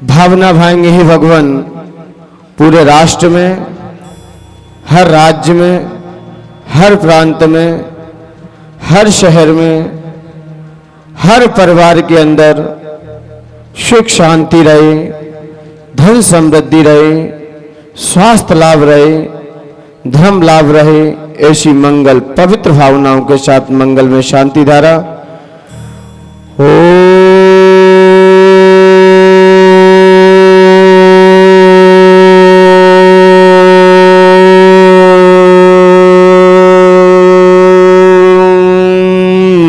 भावना भाएंगे ही भगवान पूरे राष्ट्र में, हर राज्य में, हर प्रांत में, हर शहर में, हर परिवार के अंदर सुख शांति रहे, धन समृद्धि रहे, स्वास्थ्य लाभ रहे, धर्म लाभ रहे। ऐसी मंगल पवित्र भावनाओं के साथ मंगल में शांति धारा।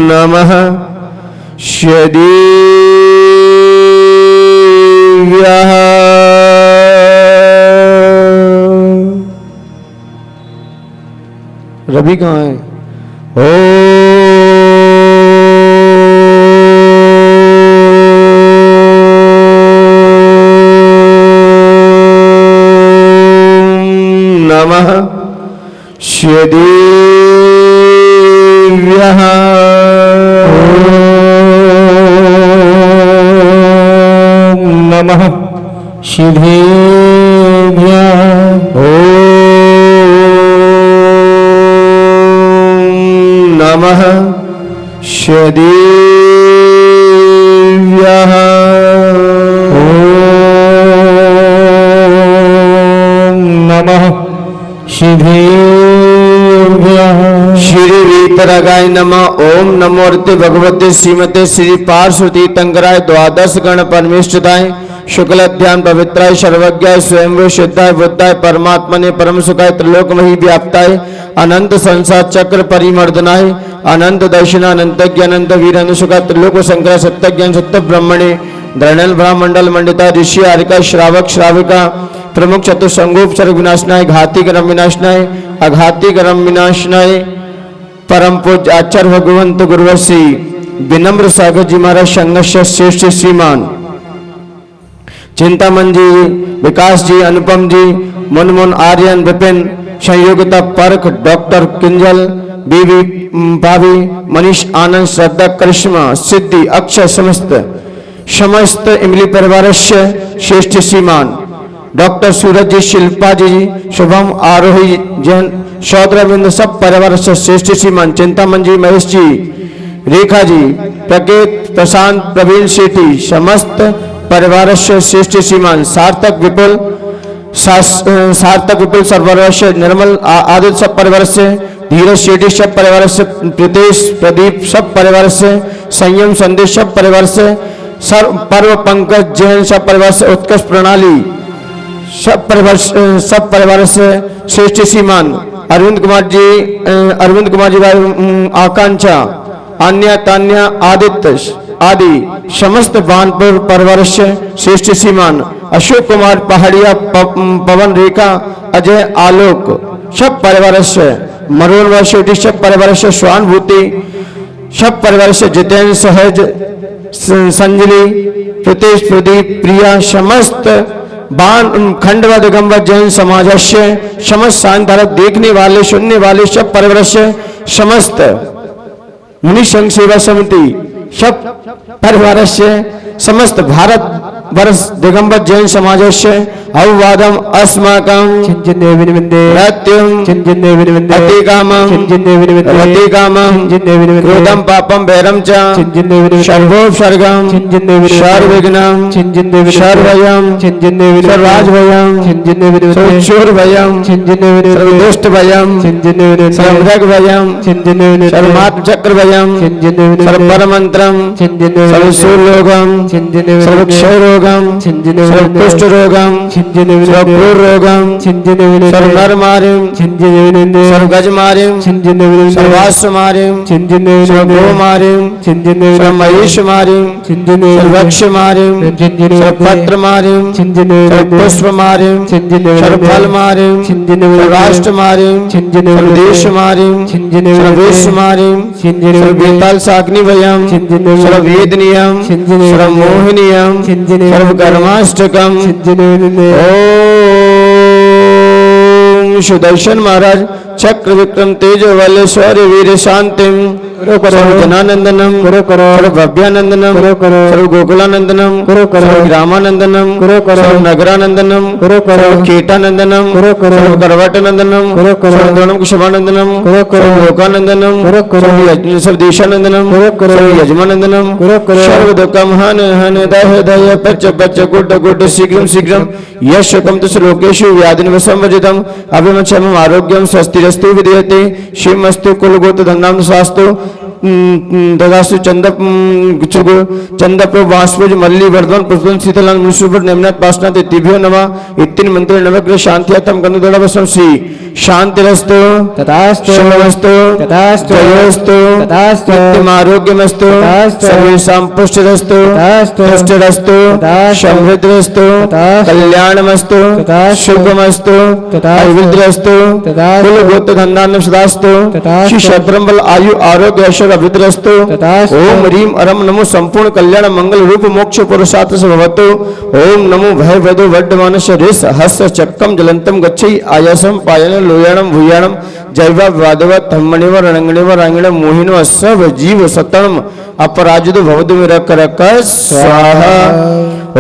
नमः श्रीदेव्याः। रवि कहाँ है? नमः श्रीदेव्याः। नमः श्रीदेव्याः। नमः श्रीदेव्याः। नमः श्रीदेव्याः। श्री वीतरागाय नमः। ओम नमोर्ते भगवते श्रीमते श्री पार्वती तंगराय द्वादश गण परमेष्ठिताय शुक्ल ध्यान पवित्राय सर्वज्ञाय स्वयं सिद्धाय बुद्धाय परमात्मने परम सुखाय त्रिलोकमहि व्याप्ताय अनंत संसार चक्र परिमर्दनाय अनंत दर्शनानंत ज्ञानंत वीर अनुसुखा त्रिलोक संग्रह सत्य ज्ञान सत्य ब्रह्मणे द्रणल ब्रह्मंडल मंडिता ऋषि आरिका श्रावक श्राविका प्रमुख चतुसंगोपचार विनाशनाय घाती कर्म विनाशनाय अघाती कर्म विनाशनाय परम पूज्य आचार्य भगवंत गुरुवश्री विनम्र सागर जी महाराज संघर्ष श्रेष्ठ श्रीमान चिंतामन जी, विकास जी, अनुपम जी, मुनमुन, आर्यन, विपिन, संयोगिता, परख, डॉक्टर किंजल, बीवी, भाभी, मनीष, आनंद, श्रद्धा, करिश्मा, सिद्धि, अक्षय समस्त इमली परिवार श्रेष्ठ श्रीमान डॉक्टर सूरज जी, शिल्पा जी, शुभम, आरोही जैन, शौद्रविंद सब परिवार श्रेष्ठ श्रीमान चिंतामन जी, महेश जी, रेखा जी, प्रकेत, प्रशांत, प्रवीण शेट्टी समस्त परिवार श्रेष्ठ श्रीमान सार्थक विपुल सर्वरस्य निर्मल आदित्य सब परिवार से धीरज शेट्टी सब परिवार से प्रीतेश प्रदीप सब परिवार से संयम संदेश सब परिवार से पर्व पंकज जैन सब परिवार से उत्कर्ष प्रणाली सब परिवार से श्रेष्ठ श्रीमान अरविंद कुमार जी आकांक्षा अन्य तान्या आदित्य आदि समस्त बानपुर परिवार से श्रेष्ठ श्रीमान अशोक कुमार पहाड़िया पवन रेखा अजय आलोक सब परिवार से मरोन व शेट्टी सब परिवार से स्वानुभूति सब परिवार से जितेंद्र सहज संजलि प्रीतेश प्रदीप प्रिया समस्त बान खंडवा दिगंबर जैन समाज से समस्त शांतारा देखने वाले सुनने वाले सब परिवार से समस्त मुनि संघ सेवा समिति सब परिवार से समस्त भारत वर्ष दिगंबर जैन समाज से अववादम अस्माकं क्रोधम पापम भैरम च सर्वोपसर्गम सर्वविघ्नं सर्वभयं सर्वराजभयं सर्वशूरभयं सर्वदुष्टभयं सर्वमृगभयं सर्वमात्मचक्रभयं सर्वपरमन्त्रं सर्वशूलरोगं सर्वक्षयरोगं सर्वकुष्ठरोगं सर्वक्रूररोगं सर्वनरमारिं सर्वगजमारिं सर्वाश्वमारिं सर्वगोमारिं सर्वमहिषमारिं सर्ववक्षमारिं सर्वपत्रमारिं सर्वपुष्पमारिं सर्वफलमारिं सर्वराष्ट्रमारिं सर्वदेशमारिं सर्ववेशमारिं सर्ववेतालसाग्निभयं सर्ववेदनीयं सर्वमोहनीयं सर्वकर्माष्टकं। ओम सुदर्शन महाराज चक्र विक्रम तेजो वाले शौर्य वीर शांतिम सर्व जनानंदनम सर्व भव्यानंदनम सर्व गोकुलानंदनम सर्व ग्रामानंदनम सर्व नगरानंदनम सर्व कीटानंदनम सर्व करवाटानंदनम सर्व द्रोणम कुशभानंदनम सर्व लोकानंदनम सर्व देशानंदनम सर्व यजमानंदनम सर्व दुःखम हन हन दह दह पच पच गुड गुड शीघ्रम शीघ्रम यशकम तु लोकेषु व्याधिनिवसंवर्जितम अभिमक्षमम आरोग्यम स्वस्तिरस्तु विधीयते श्रीमस्तु कुलगोत्र धन्नाम स्वास्तु ददासु चंदप वाष्पुज मल्ली वर्धन पुष्पन शीतलान मुसुपर नेमनाथ पासनाथ तिभ्यो नमः इत्तीन मंत्र नवग्रह शांतियतम गणदोड़वसम श्री शांतिरस्तु तथास्तु शिवमस्तु तथास्तु जयोस्तु तथास्तु नित्यम आरोग्यमस्तु सर्वेषां पुष्टिरस्तु पुष्टिरस्तु समृद्धिरस्तु कल्याणमस्तु शुभमस्तु ऐश्वर्यमस्तु कुलगोत्र धन्नान्य सदास्तु श्री शत्रंबल आयु आरोग्य ऐश्वर्य अभिद्रस्तु ओम ह्रीम अरम नमो संपूर्ण कल्याण मंगल रूप मोक्ष पुरुषार्थ से भवतु ओम नमो भय वदो वड्डमानस रिस हस चक्कम जलंतम गच्छै आयासम पायन लोयाणम भूयाणम जैव वादव धम्मणिव रणंगणिव रांगिण मोहिनो सब जीव सतम अपराजित भवतु मेरा करक स्वाहा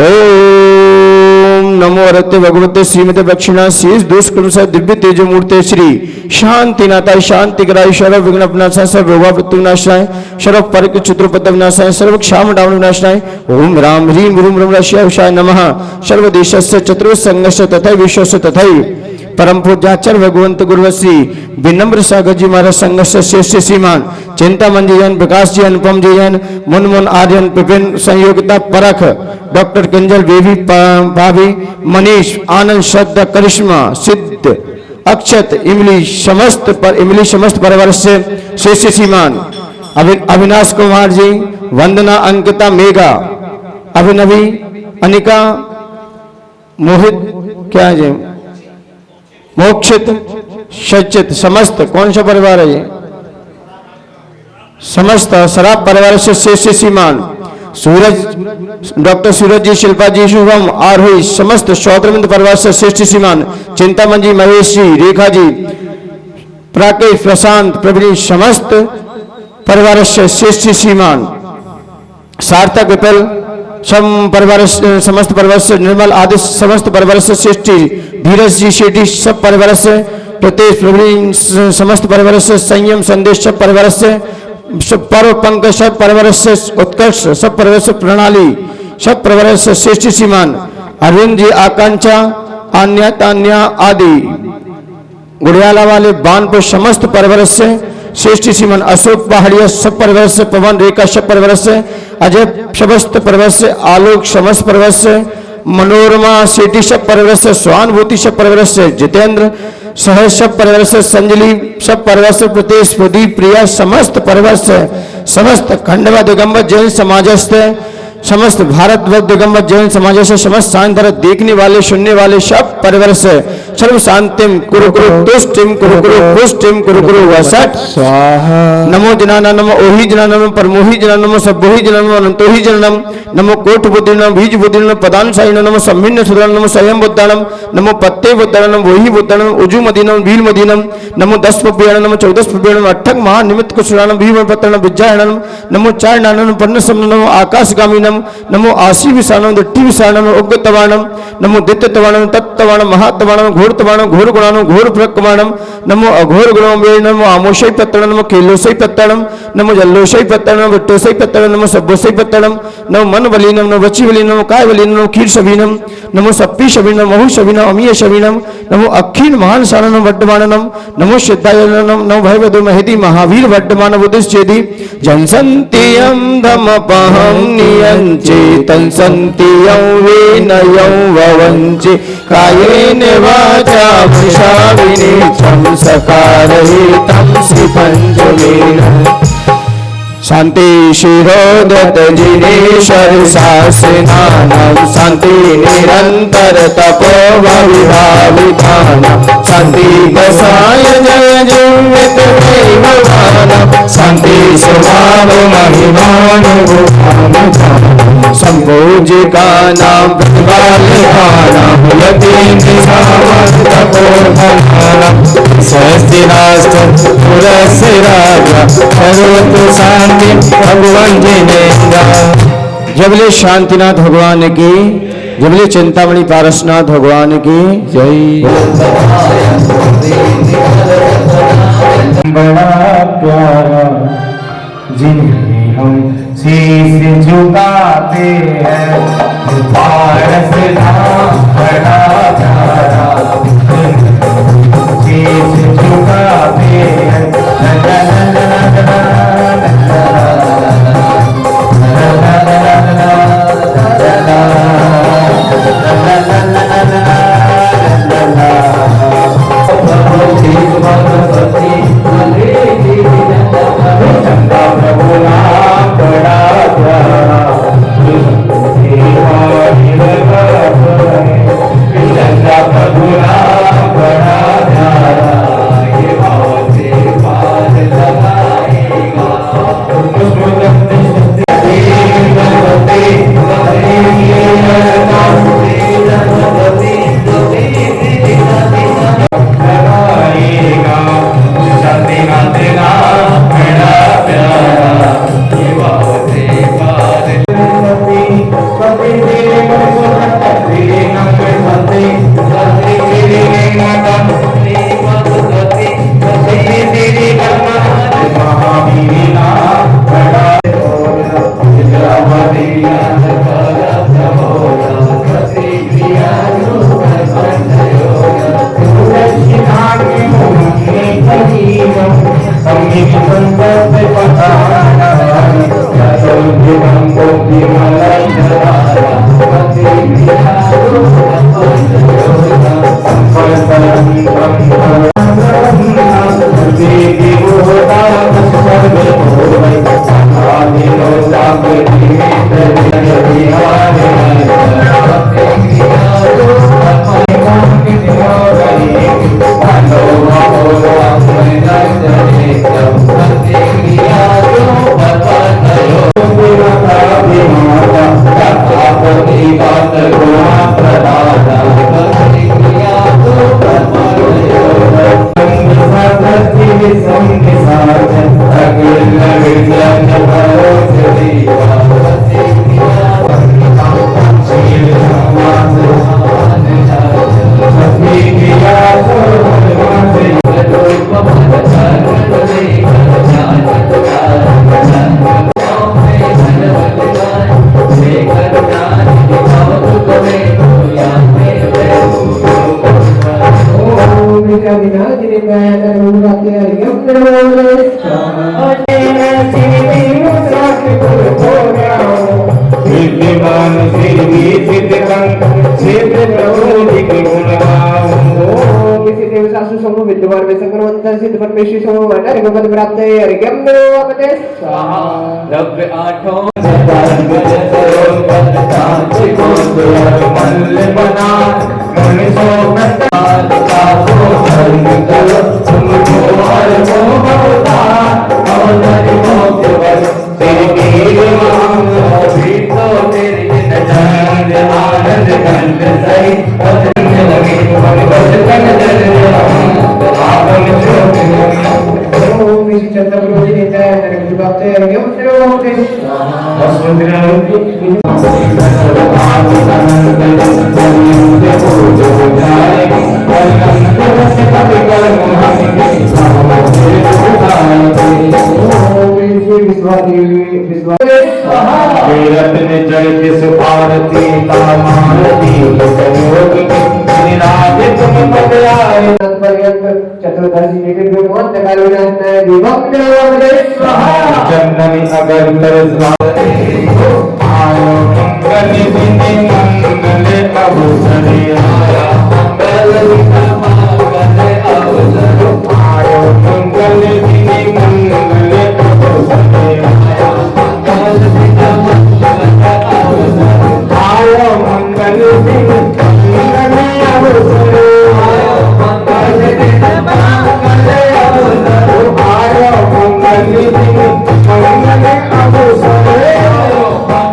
ओम नमो अरते भगवते श्रीमते दक्षिणा शीष दुष्कृम से दिव्य तेज मूर्ते श्री शांतिनाथाय शांतिकराय सर्व विघ्न विनाशाय सर्व रोग मृत्यु विनाशाय सर्व परिक चित्रपद विनाशाय सर्व क्षाम डाम विनाशाय ओम राम ह्रीम ह्रूम ह्रम रश्याय नमः सर्व देशस्य चतुर्संगस्य तथा विश्वस्य तथा परम पूज्याचार्य भगवंत गुरुवश्री विनम्र सागर जी महाराज संघर्ष श्रेष्ठ श्रीमान चिंतामन जी जैन प्रकाश जी अनुपम जी जैन मुनमुन आर्यन विपिन संयोगिता परख डॉक्टर किंजल बेबी भाभी मनीष आनंद श्रद्धा करिश्मा सिद्ध अक्षत इमली समस्त परिवार से श्रेष्ठ श्रीमान अविनाश कुमार जी वंदना अंकिता मेघा अभिनवी अनिका मोहित क्या है मोक्षित सचित समस्त कौन सा परिवार है ये समस्त शराब परिवार से श्रेष्ठ श्रीमान सूरज डॉक्टर सूरज जी शिल्पा जी शुभम आरोही समस्त शौत्रमिंद परिवार से श्रेष्ठ श्रीमान चिंतामन जी महेश जी रेखा जी प्राकेश प्रशांत प्रवीण समस्त परिवार से श्रेष्ठ श्रीमान सार्थक विपल समस्त परिवार से निर्मल आदि समस्त परिवार से श्रेष्ठ धीरज जी शेट्टी सब परिवार से प्रत्येक प्रवीण समस्त परिवार से संयम संदेश सब परिवार से पर्व पंकज सब परिवार से उत्कर्ष सब परिवार से प्रणाली सब परिवार से श्रेष्ठ श्रीमान अरविंद जी आकांक्षा अन्य तान्या आदि गुड़ियाला वाले बानपुर समस्त परिवार से श्रेष्ठ श्रीमान अशोक पहाड़िया सब परिवार से पवन रेखा सब परिवार से अजय समस्त परिवार से आलोक समस्त परिवार से मनोरमा सेठी सब परिवार से स्वानुभूति सब परिवार से जितेंद्र सहज सब परिवार से संजलि सब परिवार से प्रतेश प्रदीप प्रिया समस्त परिवार से समस्त खंडवा दिगंबर जैन समाज से समस्त भारत दिगंबर जैन समाज से समस्त शांत देखने वाले सुनने वाले सब परिवार से सर्व शांतिम कुरु कुरु तुष्टिम कुरु कुरु पुष्टिम कुरु कुरु वसट स्वाहा नमो जनाना नमो ओहि जनाना नमो परमोहि जनाना नमो सबोहि जनाना नमो अनंतोहि जनानम नमो कोट बुद्धिनम बीज बुद्धिनम पदान साइनम नमो सम्मिन्न सुदरम नमो स्वयं बुद्धानम नमो पत्ते बुद्धानम वही बुद्धानम उजु मदीनम भील मदीनम नमो 10 पुब्यानम नमो 14 पुब्यानम अठक महा निमित्त कुशलानम भीम पत्तनम विज्ञानम नमो चार नानम पन्नसम नमो आकाशगामिनम नमो आशी विशानम दट्टी विशानम उग्गतवाणम नमो दित्यतवाणम तत्तवाणम महातवाणम घोरतवाणम घोर गुणानम घोर प्रकवाणम नमो अघोर गुणम वे नमो आमोषय पत्तणम नमो केलोसय पत्तणम नमो जल्लोषय पत्तणम विट्टोसय पत्तणम नमो सब्बोसय पत्तणम नमो मन बलीनम नमो वची बलीनम नमो काय बलीनम नमो खीर शबीनम नमो सप्पी शबीनम महु शबीनम अमीय शबीनम नमो अखीन महान सानम वड्डमानम नमो सिद्धायनम नमो भयवदो महति महावीर वड्डमान बुद्धिश्चेदि जनसंतियम धमपहम नियंचे तंसंतियं विनयं ववंचे कायेन वाचा वृषाविनीतं सकारहितं श्रीपञ्चमेन शांति शिरोदत जिनेश्वर शासनानं शांति निरंतर तपो विभावितानं शांति कसाय जय जीवित वैभवानं शांति स्वभाव महिमानुभूतानं संपूज्य का नाम प्रतिपाल का नाम यतीम सावंत तपोधनानाम स्वस्तिराष्ट्र पुरस्य राजा सर्वत्र शांति भगवान जिनेन्द्र। जबले शांतिनाथ भगवान की, जबले चिंतामणि पारसनाथ भगवान की जय। बड़ा प्यारा जिन्हें हम शीश झुकाते हैं, पारस धाम बड़ा प्यारा शीश झुकाते हैं। विद्यमान में संक्रमण सिद्ध परमेश्वर समूह हरि को पद प्राप्त है। हरि के नमो अपने स्वाहा। द्रव्य आठों मल्ल बना मनुष्यों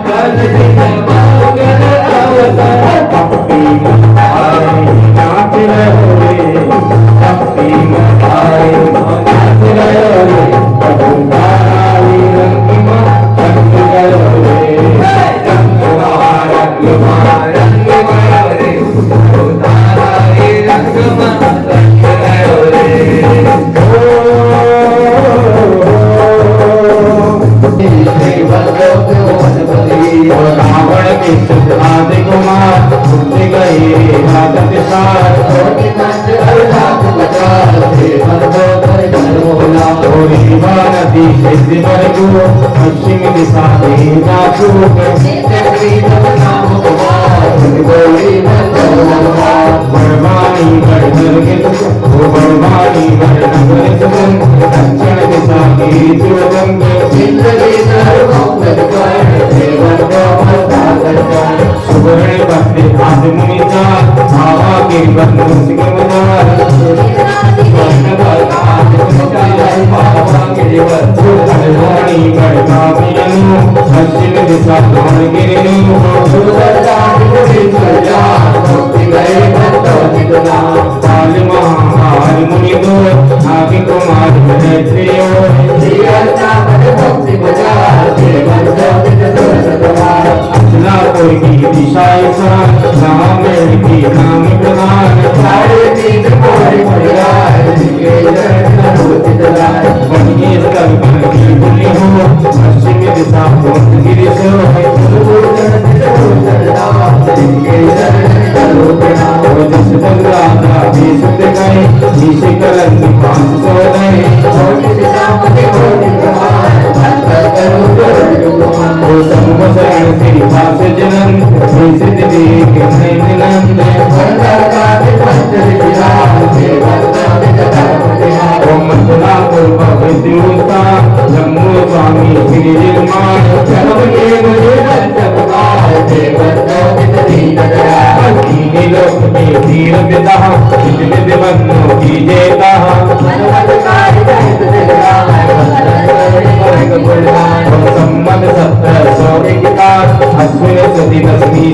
मंगल को पश्चिम दिशा में जासू बड़वानी बड़गर के वो बड़वानी बड़गर दक्षिण दिशा में ज्योतंग सुवर्ण बस्ते हाथ मुनिचा भावा के बंधु सिंगमदार बड़वानी बड़कामियनु पश्चिम दिशा दानगिरिनु काल महाकाल मुनि दो आगे कुमार महत्रियो अचलापुर की दिशा नाम की नाम प्रधान बढ़िए स्थल पर की बुली हो पश्चिम दिशा गिरी जम्मू स्वामी श्री निर्माण लोक में धीर पिता बंधु की जेता सम्मत 1700 अश्विन सती दसवीं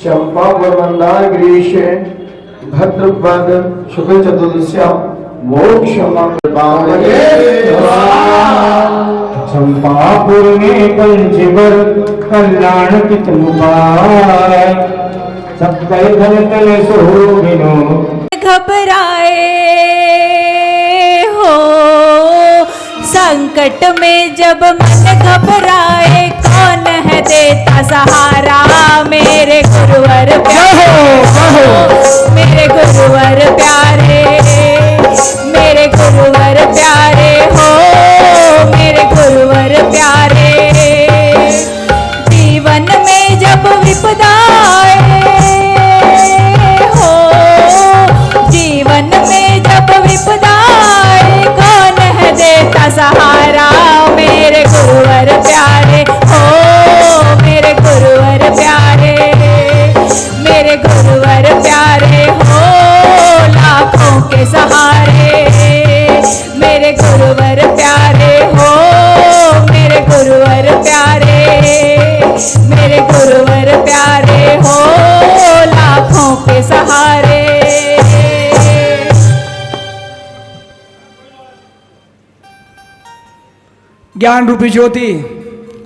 चंपा वरवंदार ग्रीश भद्रपद शुक्ल चतुर्दश्या मोक्ष चंपापुर में पंचवर कल्याण कित मुबाय सब धन तल सोगिनो घबराए हो संकट में जब मन घबराए कौन है देता सहारा मेरे गुरुवर प्यारे मेरे गुरुवर प्यारे मेरे गुरुवर प्यारे हो मेरे गुरुवर प्यारे जीवन में जब विपदा आए हो जीवन में जब विपदा आए कौन है देता सहारा मेरे गुरुवर प्यारे हो मेरे गुरुवर प्यारे मेरे गुरुवर प्यारे हो लाखों के सहारे मेरे गुरुवर प्यारे हो मेरे गुरुवर प्यारे मेरे गुरुवर प्यारे हो लाखों के सहारे। ज्ञान रूपी ज्योति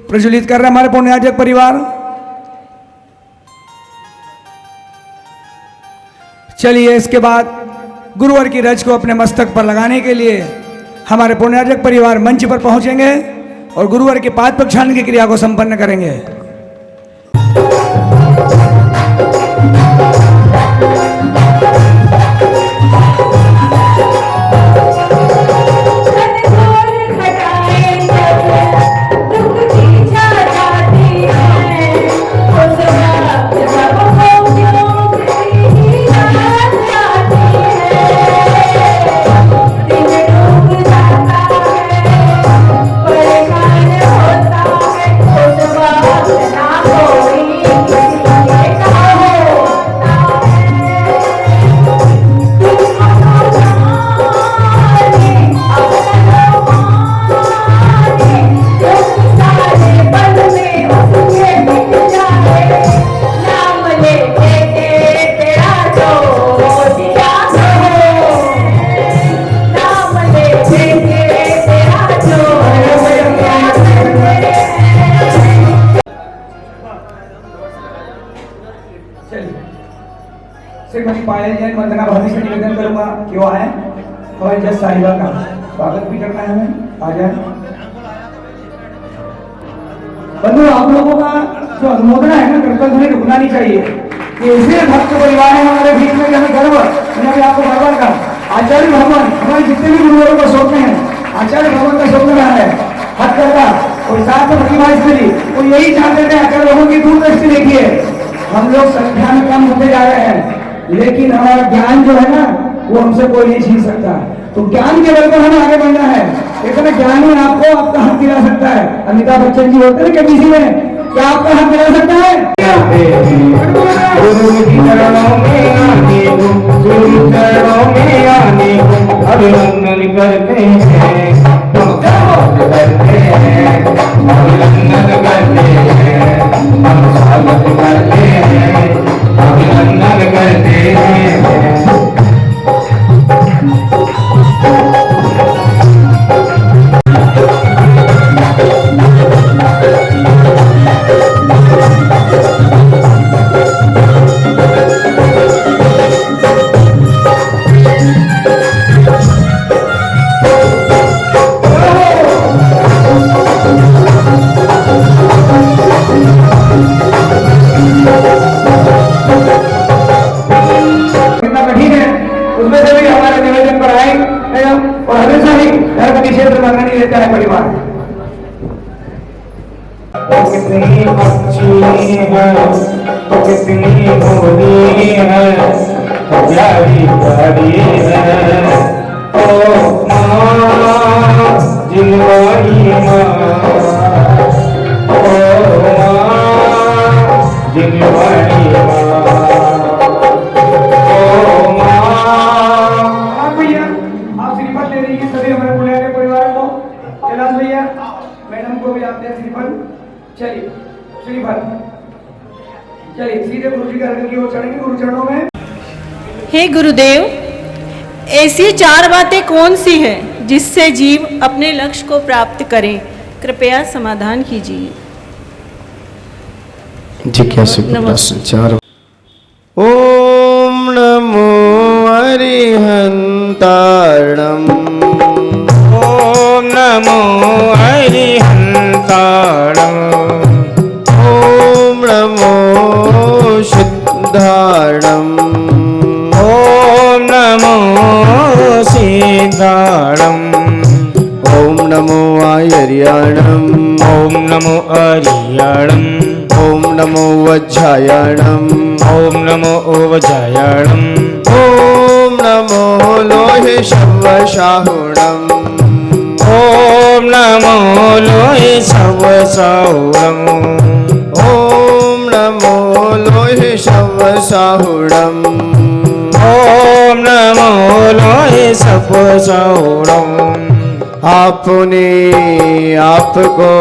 प्रज्वलित कर रहे हमारे पुण्याजक परिवार। चलिए इसके बाद गुरुवर की रज को अपने मस्तक पर लगाने के लिए हमारे पुण्याजक परिवार मंच पर पहुंचेंगे और गुरुवर के पाद प्रक्षालन की क्रिया को संपन्न करेंगे। परेशान होता है श्रीमती पायल जैन वंदना भाभी से निवेदन करूंगा कि वो आए हमारे जज साहिबा का स्वागत भी करना है हमें। आ जाए बंधु, आप लोगों का जो अनुमोदन है ना कृपया हमें रुकना नहीं चाहिए। ये इसलिए भक्त परिवार है हमारे बीच में, हमें गर्व, मैंने अभी आपको भगवान का आचार्य भगवान हमारे जितने भी गुरुओं का स्वप्न है, आचार्य भगवान का स्वप्न रहा है हथ करता और साथ में प्रतिभा स्त्री, वो यही चाहते थे आचार्य भगवान की दूरदृष्टि देखिए। हम लोग संख्या में कम होते जा रहे हैं, लेकिन हमारा ज्ञान जो है ना वो हमसे कोई नहीं छीन सकता। तो ज्ञान के बल पर हमें आगे बढ़ना है। इतना ज्ञान ही आपको आपका हक दिला सकता है। अमिताभ बच्चन जी होते हैं ना किसी में, क्या आपका हक दिला सकता है? गुरु की चरणों में आने को, गुरु चरणों में आने को अभिनंदन करते हैं, करते हैं, अभिनंदन करते हैं, हम स्वागत करते हैं, अभिनंदन करते हैं। कितना कठिन है, उसमें से भी हमारे निवेदन पर आए और हमेशा ही धर्म के क्षेत्र में अग्रणी रहता है परिवार। कितनी अच्छी है, कितनी भोली है, प्यारी प्यारी है, ओ माँ जिनवानी माँ, ओ माँ जिनवानी माँ, ओ माँ। आप भैया आप श्रीफल ले लीजिए सभी हमारे पुण्य के परिवार को। कैलाश भैया मैडम को भी आप दे श्रीफल। चलिए श्रीफल, चलिए सीधे गुरु जी के अर्घ की ओर चढ़ेंगे गुरु चरणों में। हे गुरुदेव, ऐसी 4 बातें कौन सी हैं जिससे जीव अपने लक्ष्य को प्राप्त करें? कृपया समाधान कीजिए। जिज्ञासु का प्रश्न 4। ओम नमो अरिहंताणम, ओम नमो हरिहंताणम, ओम नमो सिद्धाणम, ओम नमो सीताणम, ओम नमो आयर्याणम, ओम नमो अरियाणम, ओम नमो वज्रायणम, ओम नमो ओवजायाणम, ओम नमो लोहे शवशाहुणम, ओम नमो लोहे शवसाहुणम, ओम नमो लोहे शवशाहुणम, ओम नमो लोहे शवसाहुणम। आपने आपको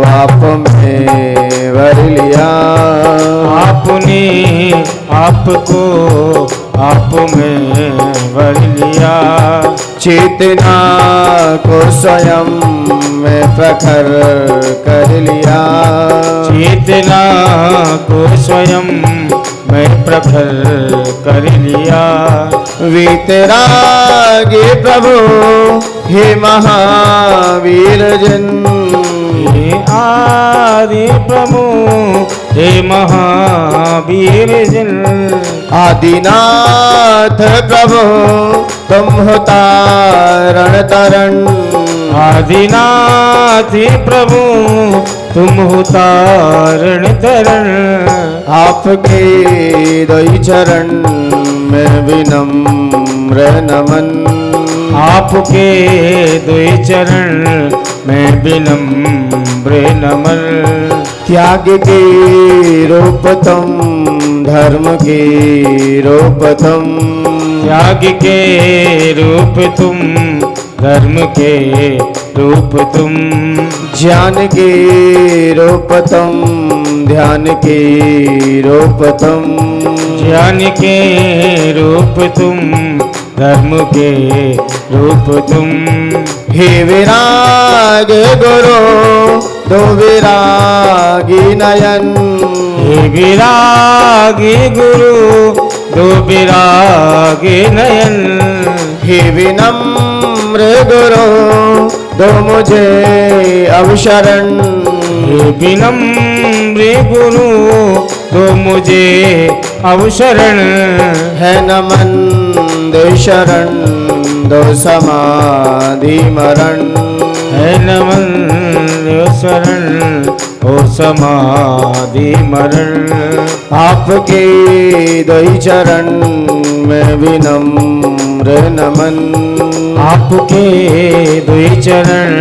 आप में वर लिया, आपने आपको आप में वर लिया, चेतना को स्वयं में प्रखर कर लिया, चेतना को स्वयं मैं प्रखर कर लिया। वीतरागी प्रभु हे महावीर जन, हे आदि प्रभु हे महावीर जन, आदिनाथ प्रभु तुम हो तारण तरण, आदिनाथ प्रभु तुम हो तारण तरण। आपके दई चरण में विनम्र नमन, आपके दुई चरण में विनम्र नमन। त्याग के रूप तुम धर्म के रूप तुम, त्याग के रूप तुम धर्म के रूप तुम, ज्ञान के रूप तुम ध्यान के रूप तुम, ज्ञान के रूप तुम धर्म के रूप तुम। हे विराग गुरु दो विरागी नयन, हे विरागी गुरु तो विरागे नयन। हे विनम्र गुरु दो मुझे अवशरण। हे विनम्र गुरु तो मुझे अवशरण। है नमन दे शरण दो समाधि मरण। है नमन शरण ओ समाधि मरण। आपके दई चरण में विनम्र नमन। आपके दुई चरण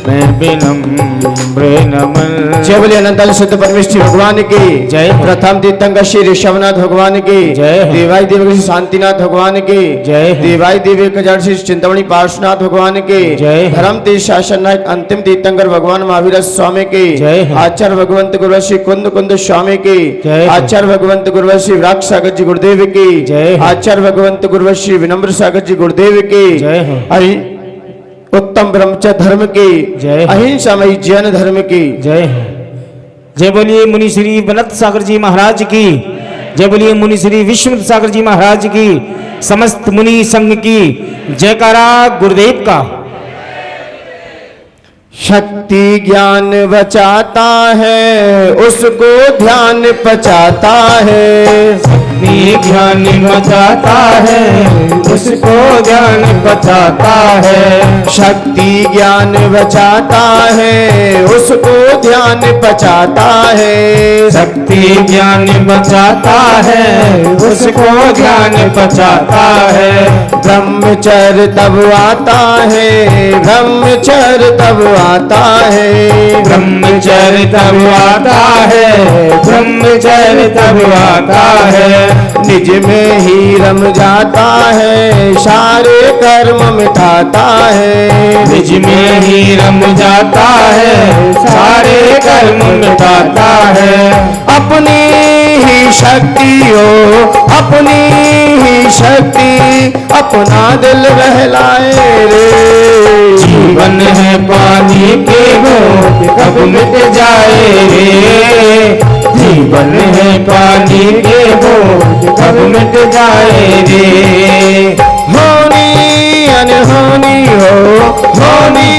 में विनम्र नमन। जय बोले अनंत शुद्ध परमेश्वर भगवान की जय। प्रथम तीर्थंकर श्री ऋषभनाथ भगवान की जय। देवाई देव श्री शांतिनाथ भगवान की जय। देवाई देवी श्री चिंतामणि पार्श्वनाथ भगवान की जय। धर्म तीर्थ शासन नायक अंतिम तीर्थंकर भगवान महावीर स्वामी की जय। आचार्य भगवंत गुरु श्री कुंद कुंद स्वामी की जय। आचार्य भगवंत गुरु श्री विराग सागर जी गुरुदेव की जय। आचार्य भगवंत गुरु श्री विनम्र सागर जी गुरुदेव की जय हो। उत्तम ब्रह्मचर्य धर्म की जय। अहिंसामयी जैन धर्म की जय हो। जय बोलिए मुनि श्री बनत सागर जी महाराज की। जय बोलिए मुनि श्री विश्वनाथ सागर जी महाराज की। समस्त मुनि संघ की जयकारा गुरुदेव का। शक्ति ज्ञान बचाता है उसको ध्यान पचाता है। शक्ति ज्ञान बचाता है उसको ज्ञान बचाता है। शक्ति ज्ञान बचाता है उसको ध्यान पचाता है। शक्ति ज्ञान बचाता है उसको ज्ञान बचाता है। ब्रह्मचर्य तब आता है ब्रह्मचर्य तब आता है। ब्रह्मचर्य तब आता है ब्रह्मचर्य तब आता है। निज में ही रम जाता है सारे कर्म मिटाता है। निज में ही रम जाता है सारे कर्म मिटाता है। अपनी ही शक्ति हो अपनी ही शक्ति अपना दिल बहलाए रे। जीवन है पानी के बूंद कब मिट जाए रे। जीवन है पानी के बूंद कब मिट जाए रे। होनी अनहोनी हो होनी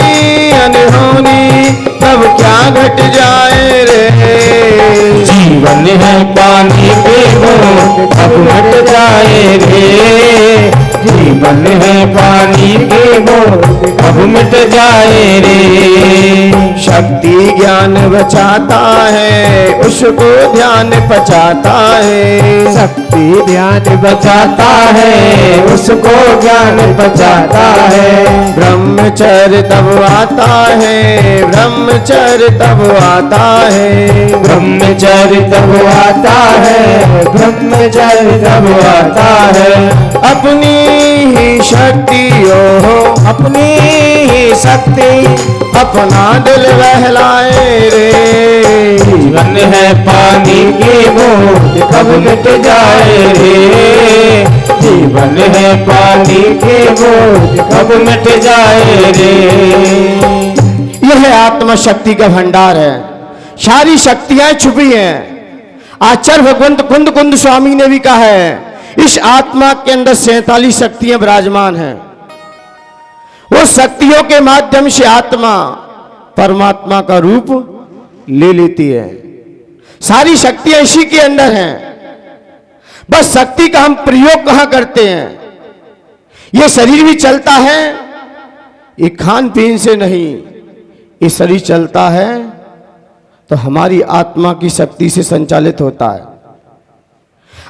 अनहोनी तब क्या घट जाए रे। जीवन है पानी के बूंद कब मिट जाए रे। जीवन है पानी के बूंद कब मिट जाए रे। शक्ति ज्ञान बचाता है उसको ध्यान पचाता है। शक्ति ध्यान बचाता है उसको ज्ञान बचाता है। ब्रह्मचर्य तब आता है ब्रह्मचर्य तब आता है। ब्रह्मचर्य तब आता है ब्रह्मचर्य तब आता है। अपनी ही शक्ति हो अपनी ही शक्ति अपना दिल बहलाए रे। जीवन है पानी की बूंद कब मिट जाए रे। जीवन है पानी की बूंद कब मिट जाए रे। यह आत्मा शक्ति का भंडार है सारी शक्तियां छुपी हैं। आचार्य भगवंत कुंद कुंद स्वामी ने भी कहा है इस आत्मा के अंदर 47 शक्तियां विराजमान हैं। वो शक्तियों के माध्यम से आत्मा परमात्मा का रूप ले लेती है। सारी शक्तियां इसी के अंदर हैं। बस शक्ति का हम प्रयोग कहां करते हैं। ये शरीर भी चलता है ये खान पीन से नहीं। ये शरीर चलता है तो हमारी आत्मा की शक्ति से संचालित होता है।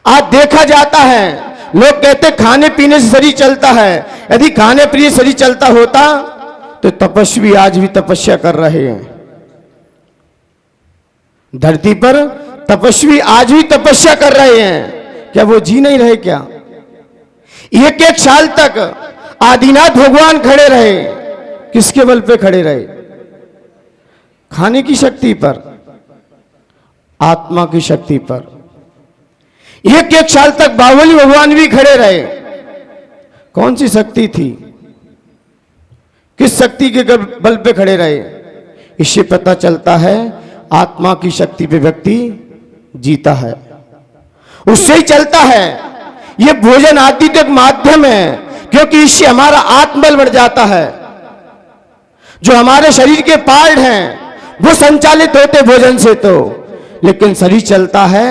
आज देखा जाता है लोग कहते खाने पीने से शरीर चलता है। यदि खाने पीने से शरीर चलता होता तो तपस्वी आज भी तपस्या कर रहे हैं। धरती पर तपस्वी आज भी तपस्या कर रहे हैं। क्या वो जी नहीं रहे क्या? एक एक साल तक आदिनाथ भगवान खड़े रहे। किसके बल पे खड़े रहे? खाने की शक्ति पर आत्मा की शक्ति पर। एक एक साल तक बाहुबली भगवान भी खड़े रहे। कौन सी शक्ति थी? किस शक्ति के बल पे खड़े रहे? इससे पता चलता है आत्मा की शक्ति पे व्यक्ति जीता है, उससे ही चलता है। ये भोजन आदि तो एक माध्यम है, क्योंकि इससे हमारा आत्मबल बढ़ जाता है। जो हमारे शरीर के पार्ट हैं वो संचालित होते भोजन से, तो लेकिन शरीर चलता है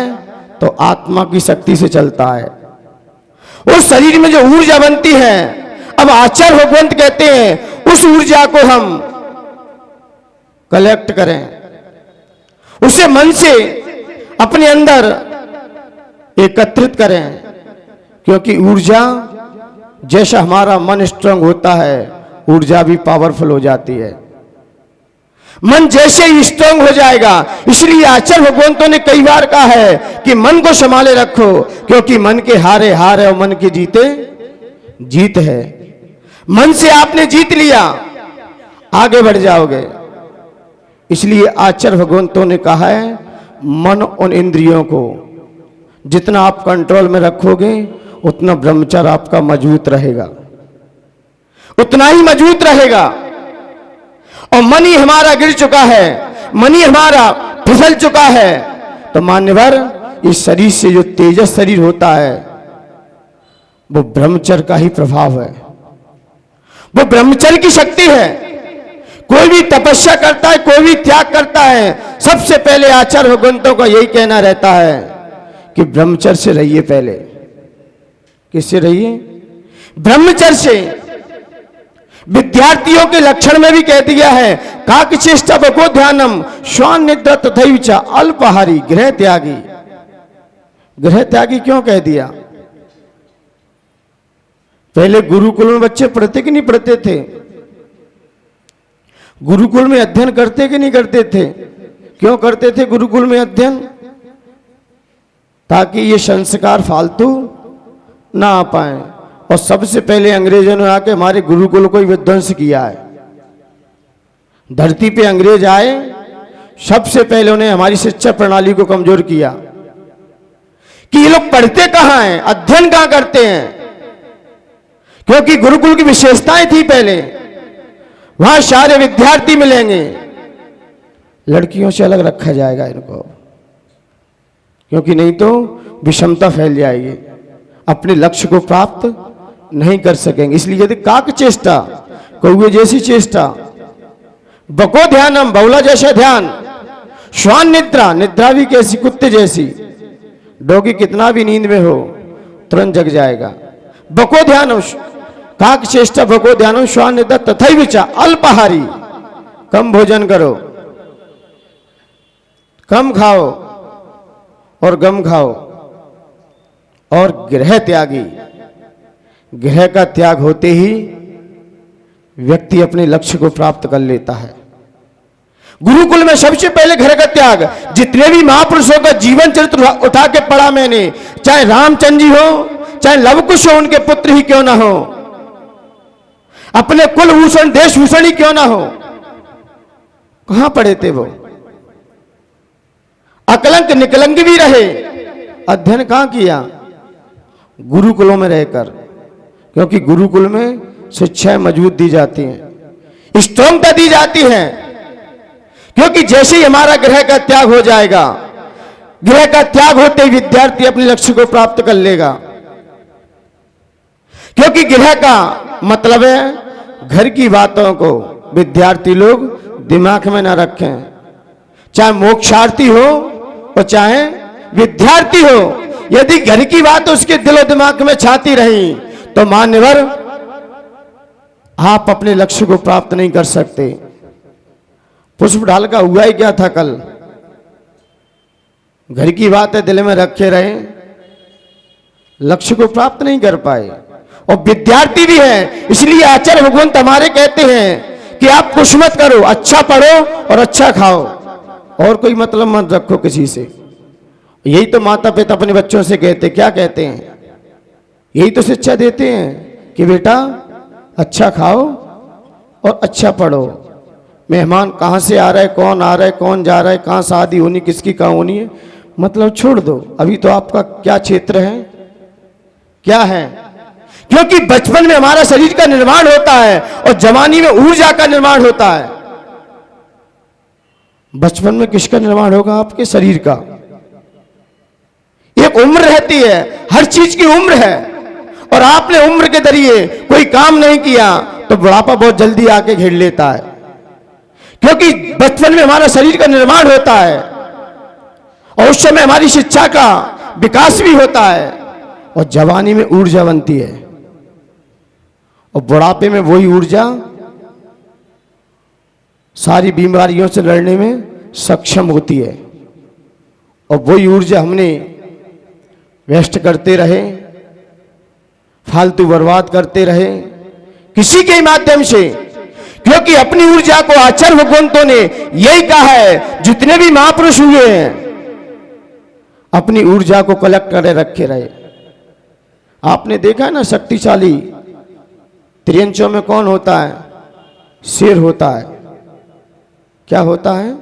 तो आत्मा की शक्ति से चलता है। उस शरीर में जो ऊर्जा बनती है, अब आचार्य भगवंत कहते हैं उस ऊर्जा को हम कलेक्ट करें, उसे मन से अपने अंदर एकत्रित करें, क्योंकि ऊर्जा जैसा हमारा मन स्ट्रांग होता है ऊर्जा भी पावरफुल हो जाती है। मन जैसे ही स्ट्रांग हो जाएगा, इसलिए आचार्य भगवंतों ने कई बार कहा है कि मन को संभाले रखो, क्योंकि मन के हारे हार है और मन के जीते जीत है। मन से आपने जीत लिया, आगे बढ़ जाओगे। इसलिए आचार्य भगवंतों ने कहा है मन और इंद्रियों को जितना आप कंट्रोल में रखोगे उतना ब्रह्मचर्य आपका मजबूत रहेगा, उतना ही मजबूत रहेगा। और मन ही हमारा गिर चुका है, मन ही हमारा फिसल चुका है, तो मान्यवर इस शरीर से जो तेजस शरीर होता है वो ब्रह्मचर्य का ही प्रभाव है, वो ब्रह्मचर्य की शक्ति है। कोई भी तपस्या करता है, कोई भी त्याग करता है, सबसे पहले आचार्य भगवंतों का यही कहना रहता है कि ब्रह्मचर्य से रहिए। पहले किससे रहिए? ब्रह्मचर्य से। विद्यार्थियों के लक्षण में भी कह दिया है काक चेष्टा भगो ध्यानम श्वान निद्रा तथैव च अल्पाहारी गृह त्यागी। गृह त्यागी क्यों कह दिया? पहले गुरुकुल में बच्चे पढ़ते कि नहीं पढ़ते थे? गुरुकुल में अध्ययन करते कि नहीं करते थे? क्यों करते थे गुरुकुल में अध्ययन? ताकि ये संस्कार फालतू ना आ पाए। और सबसे पहले अंग्रेजों ने आके हमारे गुरुकुल को विध्वंस किया है। धरती पे अंग्रेज आए, सबसे पहले उन्हें हमारी शिक्षा प्रणाली को कमजोर किया कि ये लोग पढ़ते कहां हैं, अध्ययन कहां करते हैं। क्योंकि गुरुकुल की विशेषताएं थी पहले, वहां सारे विद्यार्थी मिलेंगे, लड़कियों से अलग रखा जाएगा इनको, क्योंकि नहीं तो विषमता फैल जाएगी, अपने लक्ष्य को प्राप्त नहीं कर सकेंगे। इसलिए यदि काक चेष्टा, कौवे जैसी चेष्टा, बको ध्यानम, बौला जैसा ध्यान, श्वान निद्रा, निद्रा भी कैसी, कुत्ते जैसी। डॉगी कितना भी नींद में हो तुरंत जग जाएगा। बको ध्यानम, काक चेष्टा बको ध्यानम श्वान निद्रा तथैव च अल्पाहारी, कम भोजन करो, कम खाओ और गम खाओ। और गृह त्यागी, गृह का त्याग होते ही व्यक्ति अपने लक्ष्य को प्राप्त कर लेता है। गुरुकुल में सबसे पहले घर का त्याग। जितने भी महापुरुषों का जीवन चरित्र उठा के पढ़ा मैंने, चाहे रामचंद्र जी हो, चाहे लवकुश हो, उनके पुत्र ही क्यों ना हो, अपने कुलभूषण देशभूषण ही क्यों ना हो, कहां पढ़े थे वो? अकलंक निकलंक भी रहे, अध्ययन कहां किया? गुरुकुलों में रहकर। क्योंकि गुरुकुल में शिक्षाएं मजबूत दी जाती हैं, स्ट्रांगता दी जाती है। क्योंकि जैसे ही हमारा गृह का त्याग हो जाएगा, गृह का त्याग होते ही विद्यार्थी अपने लक्ष्य को प्राप्त कर लेगा। क्योंकि गृह का मतलब है घर की बातों को विद्यार्थी लोग दिमाग में ना रखें, चाहे मोक्षार्थी हो और चाहे विद्यार्थी हो। यदि घर की बात उसके दिलो दिमाग में छाती रही तो मान्यवर आप अपने लक्ष्य को प्राप्त नहीं कर सकते। पुष्प ढाल का हुआ ही क्या था कल? घर की बात है दिल में रखे रहे, लक्ष्य को प्राप्त नहीं कर पाए। और विद्यार्थी भी है, इसलिए आचार्य भगवंत हमारे कहते हैं कि आप कुछ मत करो, अच्छा पढ़ो और अच्छा खाओ, और कोई मतलब मत रखो किसी से। यही तो माता पिता अपने बच्चों से कहते, क्या कहते हैं? यही तो शिक्षा देते हैं कि बेटा अच्छा खाओ और अच्छा पढ़ो। मेहमान कहाँ से आ रहा है, कौन आ रहा है, कौन जा रहा है, कहाँ शादी होनी, किसकी कहाँ होनी है, मतलब छोड़ दो। अभी तो आपका क्या क्षेत्र है, क्या है? क्योंकि बचपन में हमारा शरीर का निर्माण होता है और जवानी में ऊर्जा का निर्माण होता है। बचपन में किसका निर्माण होगा? आपके शरीर का। ये एक उम्र रहती है, हर चीज की उम्र है, और आपने उम्र के जरिए कोई काम नहीं किया तो बुढ़ापा बहुत जल्दी आके घेर लेता है। क्योंकि बचपन में हमारा शरीर का निर्माण होता है और उस समय हमारी शिक्षा का विकास भी होता है और जवानी में ऊर्जा बनती है, और बुढ़ापे में वही ऊर्जा सारी बीमारियों से लड़ने में सक्षम होती है। और वही ऊर्जा हमने वेस्ट करते रहे, फालतू बर्बाद करते रहे किसी के माध्यम से, क्योंकि अपनी ऊर्जा को आचार्य भगवंतों ने यही कहा है, जितने भी महापुरुष हुए हैं अपनी ऊर्जा को कलेक्ट करे रखे रहे। आपने देखा है ना, शक्तिशाली त्रियंचों में कौन होता है? शेर होता है। क्या होता है?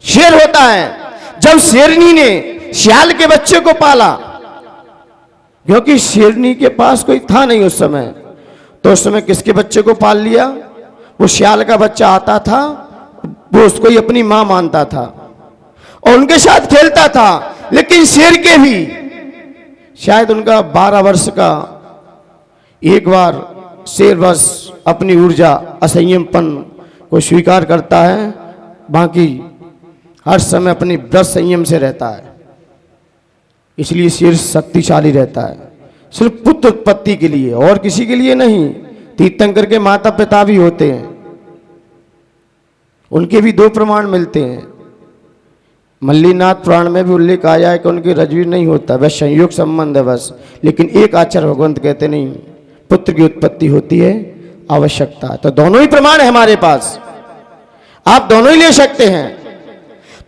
शेर होता है। जब शेरनी ने सियाल के बच्चे को पाला, क्योंकि शेरनी के पास कोई था नहीं उस समय, तो उस समय किसके बच्चे को पाल लिया? वो सियाल का बच्चा आता था, वो उसको ही अपनी मां मानता था और उनके साथ खेलता था। लेकिन शेर के भी शायद उनका 12 वर्ष का एक बार शेर बस अपनी ऊर्जा असंयमपन को स्वीकार करता है, बाकी हर समय अपनी व्रत संयम से रहता है। इसलिए शेर शक्तिशाली रहता है, सिर्फ पुत्र उत्पत्ति के लिए और किसी के लिए नहीं। तीर्थंकर के माता पिता भी होते हैं, उनके भी 2 प्रमाण मिलते हैं। मल्लीनाथ पुराण में भी उल्लेख आया है कि उनके रजवीर नहीं होता, बस संयोग संबंध है बस। लेकिन एक आचार्य भगवंत कहते नहीं, पुत्र की उत्पत्ति होती है, आवश्यकता। तो दोनों ही प्रमाण है हमारे पास, आप दोनों ही ले सकते हैं।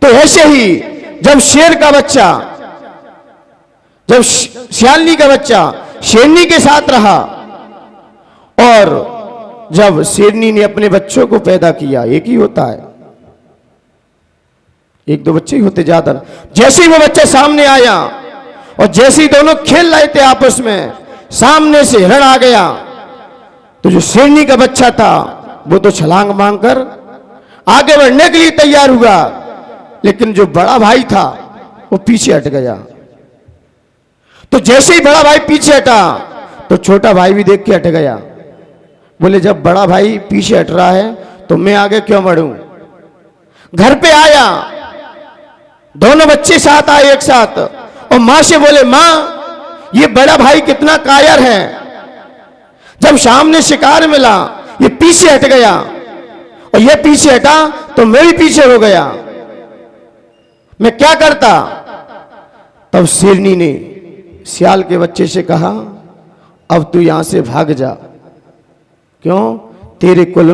तो ऐसे ही जब शेर का बच्चा, जब सियालनी का बच्चा शेरनी के साथ रहा और जब शेरनी ने अपने बच्चों को पैदा किया, एक ही होता है, 1-2 बच्चे ही होते ज्यादा। जैसे ही वो बच्चा सामने आया और जैसे ही दोनों खेल रहे थे आपस में, सामने से हिरण आ गया, तो जो शेरनी का बच्चा था वो तो छलांग मांगकर आगे बढ़ने के लिए तैयार हुआ, लेकिन जो बड़ा भाई था वो पीछे हट गया। तो जैसे ही बड़ा भाई पीछे हटा तो छोटा भाई भी देख के हट गया। बोले जब बड़ा भाई पीछे हट रहा है तो मैं आगे क्यों बढ़ूं? घर पे आया, दोनों बच्चे साथ आए एक साथ, और मां से बोले, मां ये बड़ा भाई कितना कायर है, जब सामने शिकार मिला ये पीछे हट गया और ये पीछे हटा तो मैं भी पीछे हो गया, मैं क्या करता? तब शेरनी ने सियाल के बच्चे से कहा, अब तू यहां से भाग जा। क्यों? तेरे कुल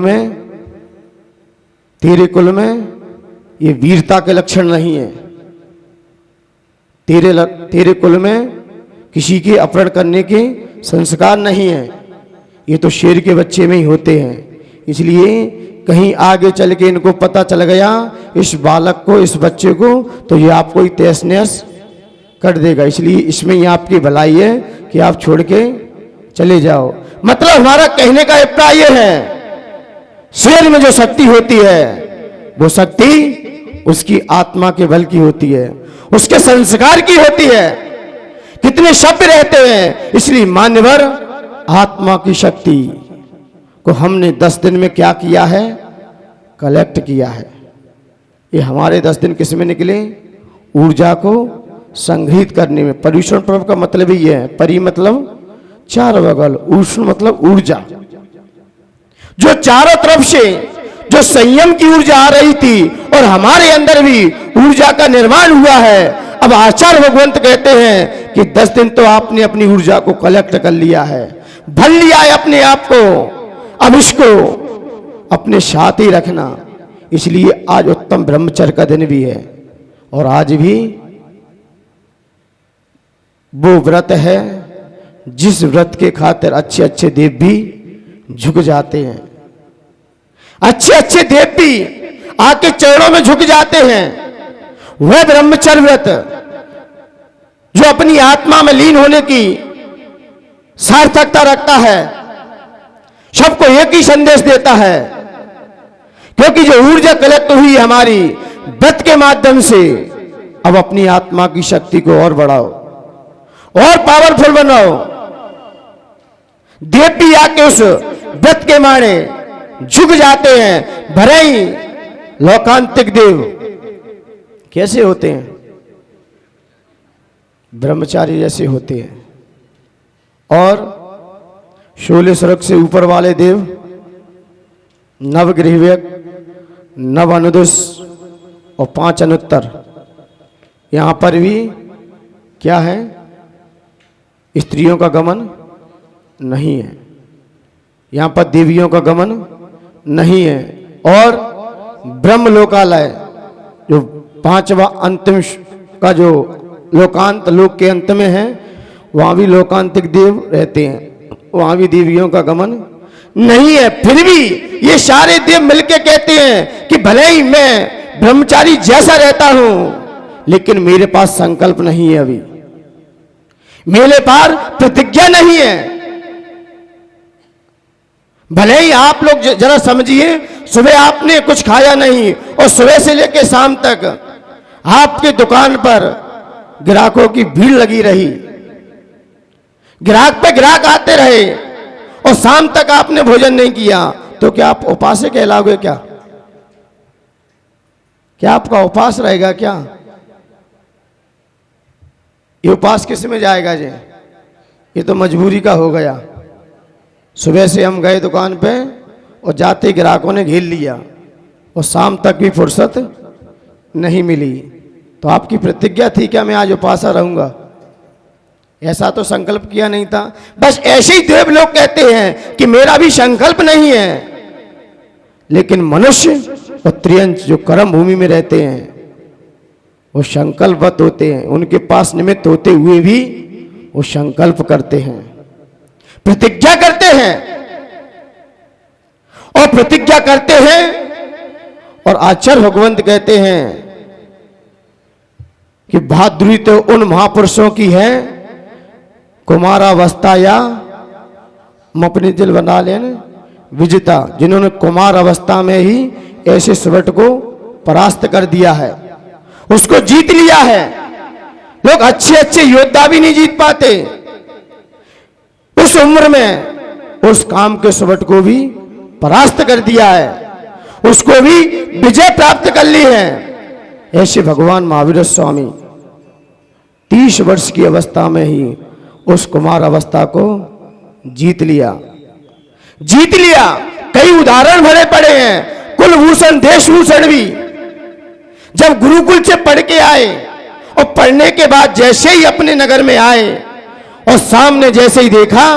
में ये वीरता के लक्षण नहीं है, तेरे कुल में किसी के अपहरण करने के संस्कार नहीं है, ये तो शेर के बच्चे में ही होते हैं। इसलिए कहीं आगे चल के इनको पता चल गया इस बालक को, इस बच्चे को, तो ये आपको ही तहस नहस कर देगा। इसलिए इसमें ही आपकी भलाई है कि आप छोड़ के चले जाओ। मतलब हमारा कहने का अभिप्राय यह है, शेर में जो शक्ति होती है वो शक्ति उसकी आत्मा के बल की होती है, उसके संस्कार की होती है। कितने शब्द रहते हैं, इसलिए मान्यवर आत्मा की शक्ति को हमने 10 दिन में क्या किया है? कलेक्ट किया है। ये हमारे 10 दिन किस में निकले? ऊर्जा को संग्रहित करने में। पर्यूषण पर्व का मतलब ही है, परि मतलब 4 बगल, उष्ण मतलब ऊर्जा। जो चारों तरफ से जो संयम की ऊर्जा आ रही थी और हमारे अंदर भी ऊर्जा का निर्माण हुआ है। अब आचार्य भगवंत कहते हैं कि 10 दिन तो आपने अपनी ऊर्जा को कलेक्ट कर लिया है, भर लिया है अपने आप को, अब इसको अपने साथ ही रखना। इसलिए आज उत्तम ब्रह्मचर्य का दिन भी है और आज भी वो व्रत है जिस व्रत के खातिर अच्छे अच्छे देव भी झुक जाते हैं, अच्छे अच्छे देव भी आके चरणों में झुक जाते हैं। वह ब्रह्मचर्य व्रत जो अपनी आत्मा में लीन होने की सार्थकता रखता है, सबको एक ही संदेश देता है, क्योंकि जो ऊर्जा कलेक्ट हुई हमारी व्रत के माध्यम से, अब अपनी आत्मा की शक्ति को और बढ़ाओ। और पावरफुल बनाओ। देव भी आके उस व्रत के मारे झुक जाते हैं। भले ही लोकांतिक देव कैसे होते हैं? ब्रह्मचारी जैसे होते हैं। और 16 स्वर्ग से ऊपर वाले देव नवग्रहव्यक, नव अनुदुस और 5 अनुत्तर, यहां पर भी क्या है? स्त्रियों का गमन नहीं है, यहां पर देवियों का गमन नहीं है। और ब्रह्म लोकालय जो 5वां अंतिम का जो लोकांत लोक के अंत में है, वहां भी लोकांतिक देव रहते हैं, वहां भी देवियों का गमन नहीं है। फिर भी ये सारे देव मिलके कहते हैं कि भले ही मैं ब्रह्मचारी जैसा रहता हूं, लेकिन मेरे पास संकल्प नहीं है, अभी मेरे पास प्रतिज्ञा नहीं है। भले ही आप लोग जरा समझिए, सुबह आपने कुछ खाया नहीं और सुबह से लेकर शाम तक आपके दुकान पर ग्राहकों की भीड़ लगी रही, ग्राहक पे ग्राहक आते रहे और शाम तक आपने भोजन नहीं किया, तो क्या आप उपास्य कहलाओगे? क्या आपका उपास रहेगा? क्या ये उपास किस में जाएगा जी? ये तो मजबूरी का हो गया। सुबह से हम गए दुकान पे और जाते ग्राहकों ने घेर लिया और शाम तक भी फुर्सत नहीं मिली। तो आपकी प्रतिज्ञा थी क्या मैं आज उपासा रहूंगा? ऐसा तो संकल्प किया नहीं था। बस ऐसे ही देव लोग कहते हैं कि मेरा भी संकल्प नहीं है, लेकिन मनुष्य और त्रियंश जो कर्म भूमि में रहते हैं वो संकल्पवत होते हैं। उनके पास निमित्त होते हुए भी वो संकल्प करते हैं, प्रतिज्ञा करते हैं। और प्रतिज्ञा करते हैं और आचार्य भगवंत कहते हैं कि बहादुरी तो उन महापुरुषों की है, कुमारावस्था या अपने दिल बना लेने विजेता, जिन्होंने कुमार अवस्था में ही ऐसे सुरट को परास्त कर दिया है, उसको जीत लिया है। लोग अच्छे अच्छे योद्धा भी नहीं जीत पाते। उस उम्र में उस काम के सुबट को भी परास्त कर दिया है, उसको भी विजय प्राप्त कर ली है। ऐसे भगवान महावीर स्वामी 30 वर्ष की अवस्था में ही उस कुमार अवस्था को जीत लिया। कई उदाहरण भरे पड़े हैं। कुलभूषण देशभूषण भी जब गुरुकुल से पढ़ के आए और पढ़ने के बाद जैसे ही अपने नगर में आए और सामने जैसे ही देखा,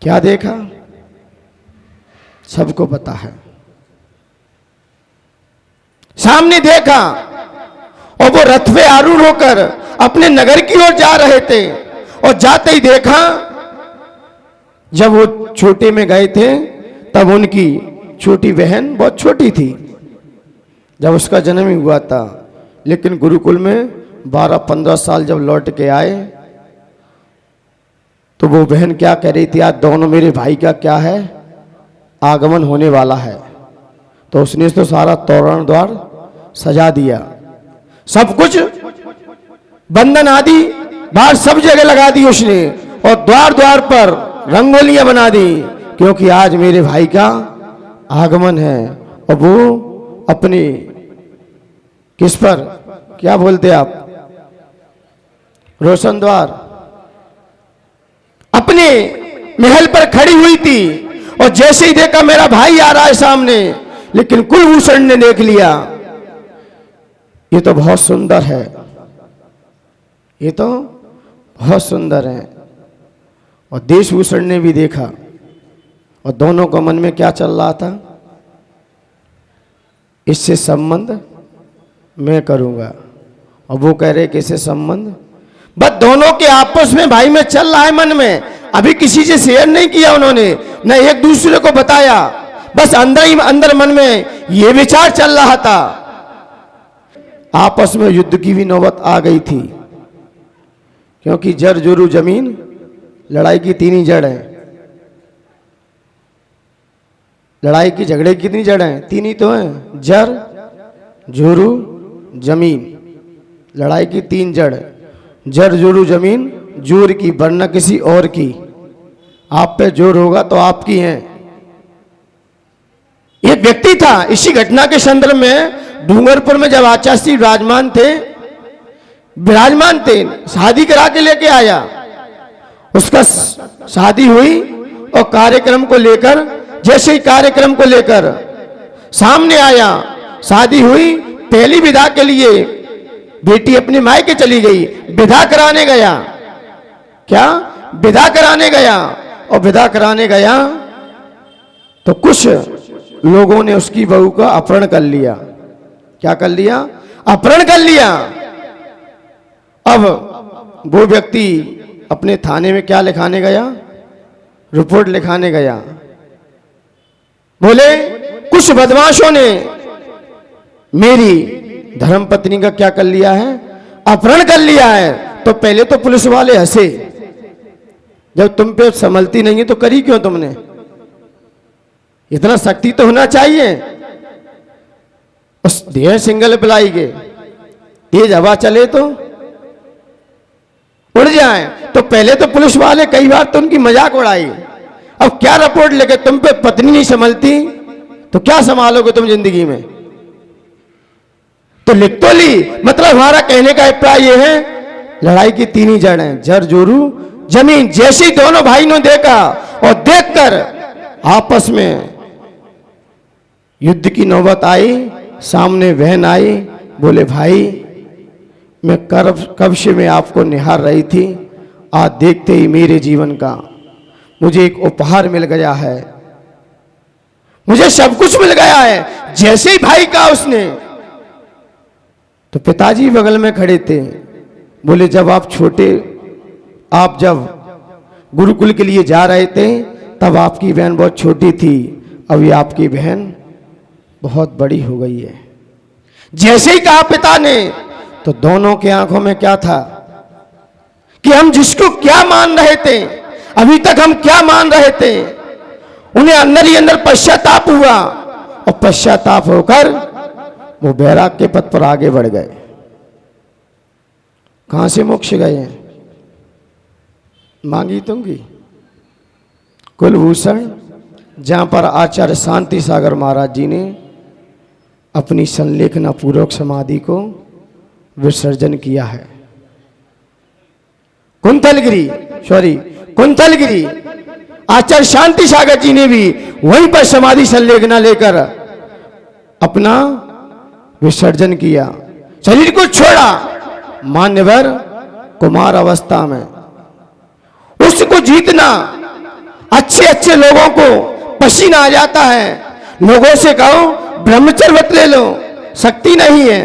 क्या देखा सबको पता है। सामने देखा और वो रथ पे आरूढ़ होकर अपने नगर की ओर जा रहे थे और जाते ही देखा, जब वो छोटे में गए थे तब उनकी छोटी बहन बहुत छोटी थी, जब उसका जन्म ही हुआ था। लेकिन गुरुकुल में 12-15 साल जब लौट के आए तो वो बहन क्या कह रही थी, आज दोनों मेरे भाई का क्या है आगमन होने वाला है। तो उसने तो सारा तोरण द्वार सजा दिया, सब कुछ बंधन आदि बाहर सब जगह लगा दी उसने और द्वार द्वार पर रंगोलियां बना दी, क्योंकि आज मेरे भाई का आगमन है। और वो अपने किस पर क्या बोलते आप, रोशन द्वार अपने महल पर खड़ी हुई थी और जैसे ही देखा मेरा भाई आ रहा है सामने, लेकिन कुलभूषण ने देख लिया ये तो बहुत सुंदर है, ये तो बहुत सुंदर है। और देशभूषण ने भी देखा और दोनों के मन में क्या चल रहा था, इससे संबंध मैं करूंगा। और वो कह रहे कि इससे संबंध, बस दोनों के आपस में भाई में चल रहा है मन में, अभी किसी से शेयर नहीं किया उन्होंने, न एक दूसरे को बताया, बस अंदर ही अंदर मन में ये विचार चल रहा था। आपस में युद्ध की भी नौबत आ गई थी, क्योंकि जर जोरू जमीन, लड़ाई की 3 ही जड़ है। लड़ाई की झगड़े की कितनी जड़ है? 3 ही तो हैं, जर जोरू जमीन। लड़ाई की 3 जड़ है जर जोरू जमीन जोर की वरना किसी और की। आप पे जोर होगा तो आपकी है। एक व्यक्ति था, इसी घटना के संदर्भ में डूंगरपुर में जब आचार्य श्री विराजमान थे, शादी करा के लेके आया। उसका शादी हुई और कार्यक्रम को लेकर, जैसे ही कार्यक्रम को लेकर सामने आया, शादी हुई, पहली विदा के लिए बेटी अपनी मायके चली गई। विदा कराने गया, क्या विदा कराने गया, और विदा कराने गया तो कुछ लोगों ने उसकी बहू का अपहरण कर लिया। क्या कर लिया? अपहरण कर लिया। अब वो व्यक्ति अपने थाने में क्या लिखाने गया? रिपोर्ट लिखाने गया। बोले कुछ बदमाशों ने मेरी धर्मपत्नी का क्या कर लिया है? अपहरण कर लिया है। तो पहले तो पुलिस वाले हंसे, जब तुम पे संभलती नहीं है तो करी क्यों तुमने? इतना शक्ति तो होना चाहिए। उस ढेर सिंगल पिलाई के तेज हवा चले तो उड़ जाए। तो पहले तो पुलिस वाले कई बार तो उनकी मजाक उड़ाई। अब क्या रिपोर्ट लेके तुम पे पत्नी नहीं संभलती तो क्या संभालोगे तुम जिंदगी में? तो लिख तो ली। मतलब हमारा कहने का अभिप्राय यह है, लड़ाई की तीन ही जड़ हैं, जर जोरू जमीन। जैसे ही दोनों भाई ने देखा और देखकर आपस में युद्ध की नौबत आई, सामने बहन आई, बोले भाई मैं कब से मैं आपको निहार रही थी, आज देखते ही मेरे जीवन का मुझे एक उपहार मिल गया है, मुझे सब कुछ मिल गया है। जैसे ही भाई कहा उसने, तो पिताजी बगल में खड़े थे। बोले जब आप जब गुरुकुल के लिए जा रहे थे तब आपकी बहन बहुत छोटी थी, अभी आपकी बहन बहुत बड़ी हो गई है। जैसे ही कहा पिता ने, तो दोनों के आंखों में क्या था कि हम जिसको क्या मान रहे थे, अभी तक हम क्या मान रहे थे, उन्हें अंदर ही अंदर पश्चाताप हुआ और पश्चाताप होकर वो बैराग के पथ पर आगे बढ़ गए। कहां से मोक्ष गए हैं? मांगी तुंगी कुलभूषण, जहां पर आचार्य शांति सागर महाराज जी ने अपनी संलेखना पूर्वक समाधि को विसर्जन किया है। कुंतलगिरी आचार्य शांति सागर जी ने भी वहीं पर समाधि संलेखना लेकर अपना विसर्जन किया, शरीर को छोड़ा। मान्यवर कुमार अवस्था में उसको जीतना, अच्छे अच्छे लोगों को पसीना आ जाता है। लोगों से कहो ब्रह्मचर्य व्रत ले लो, शक्ति नहीं है।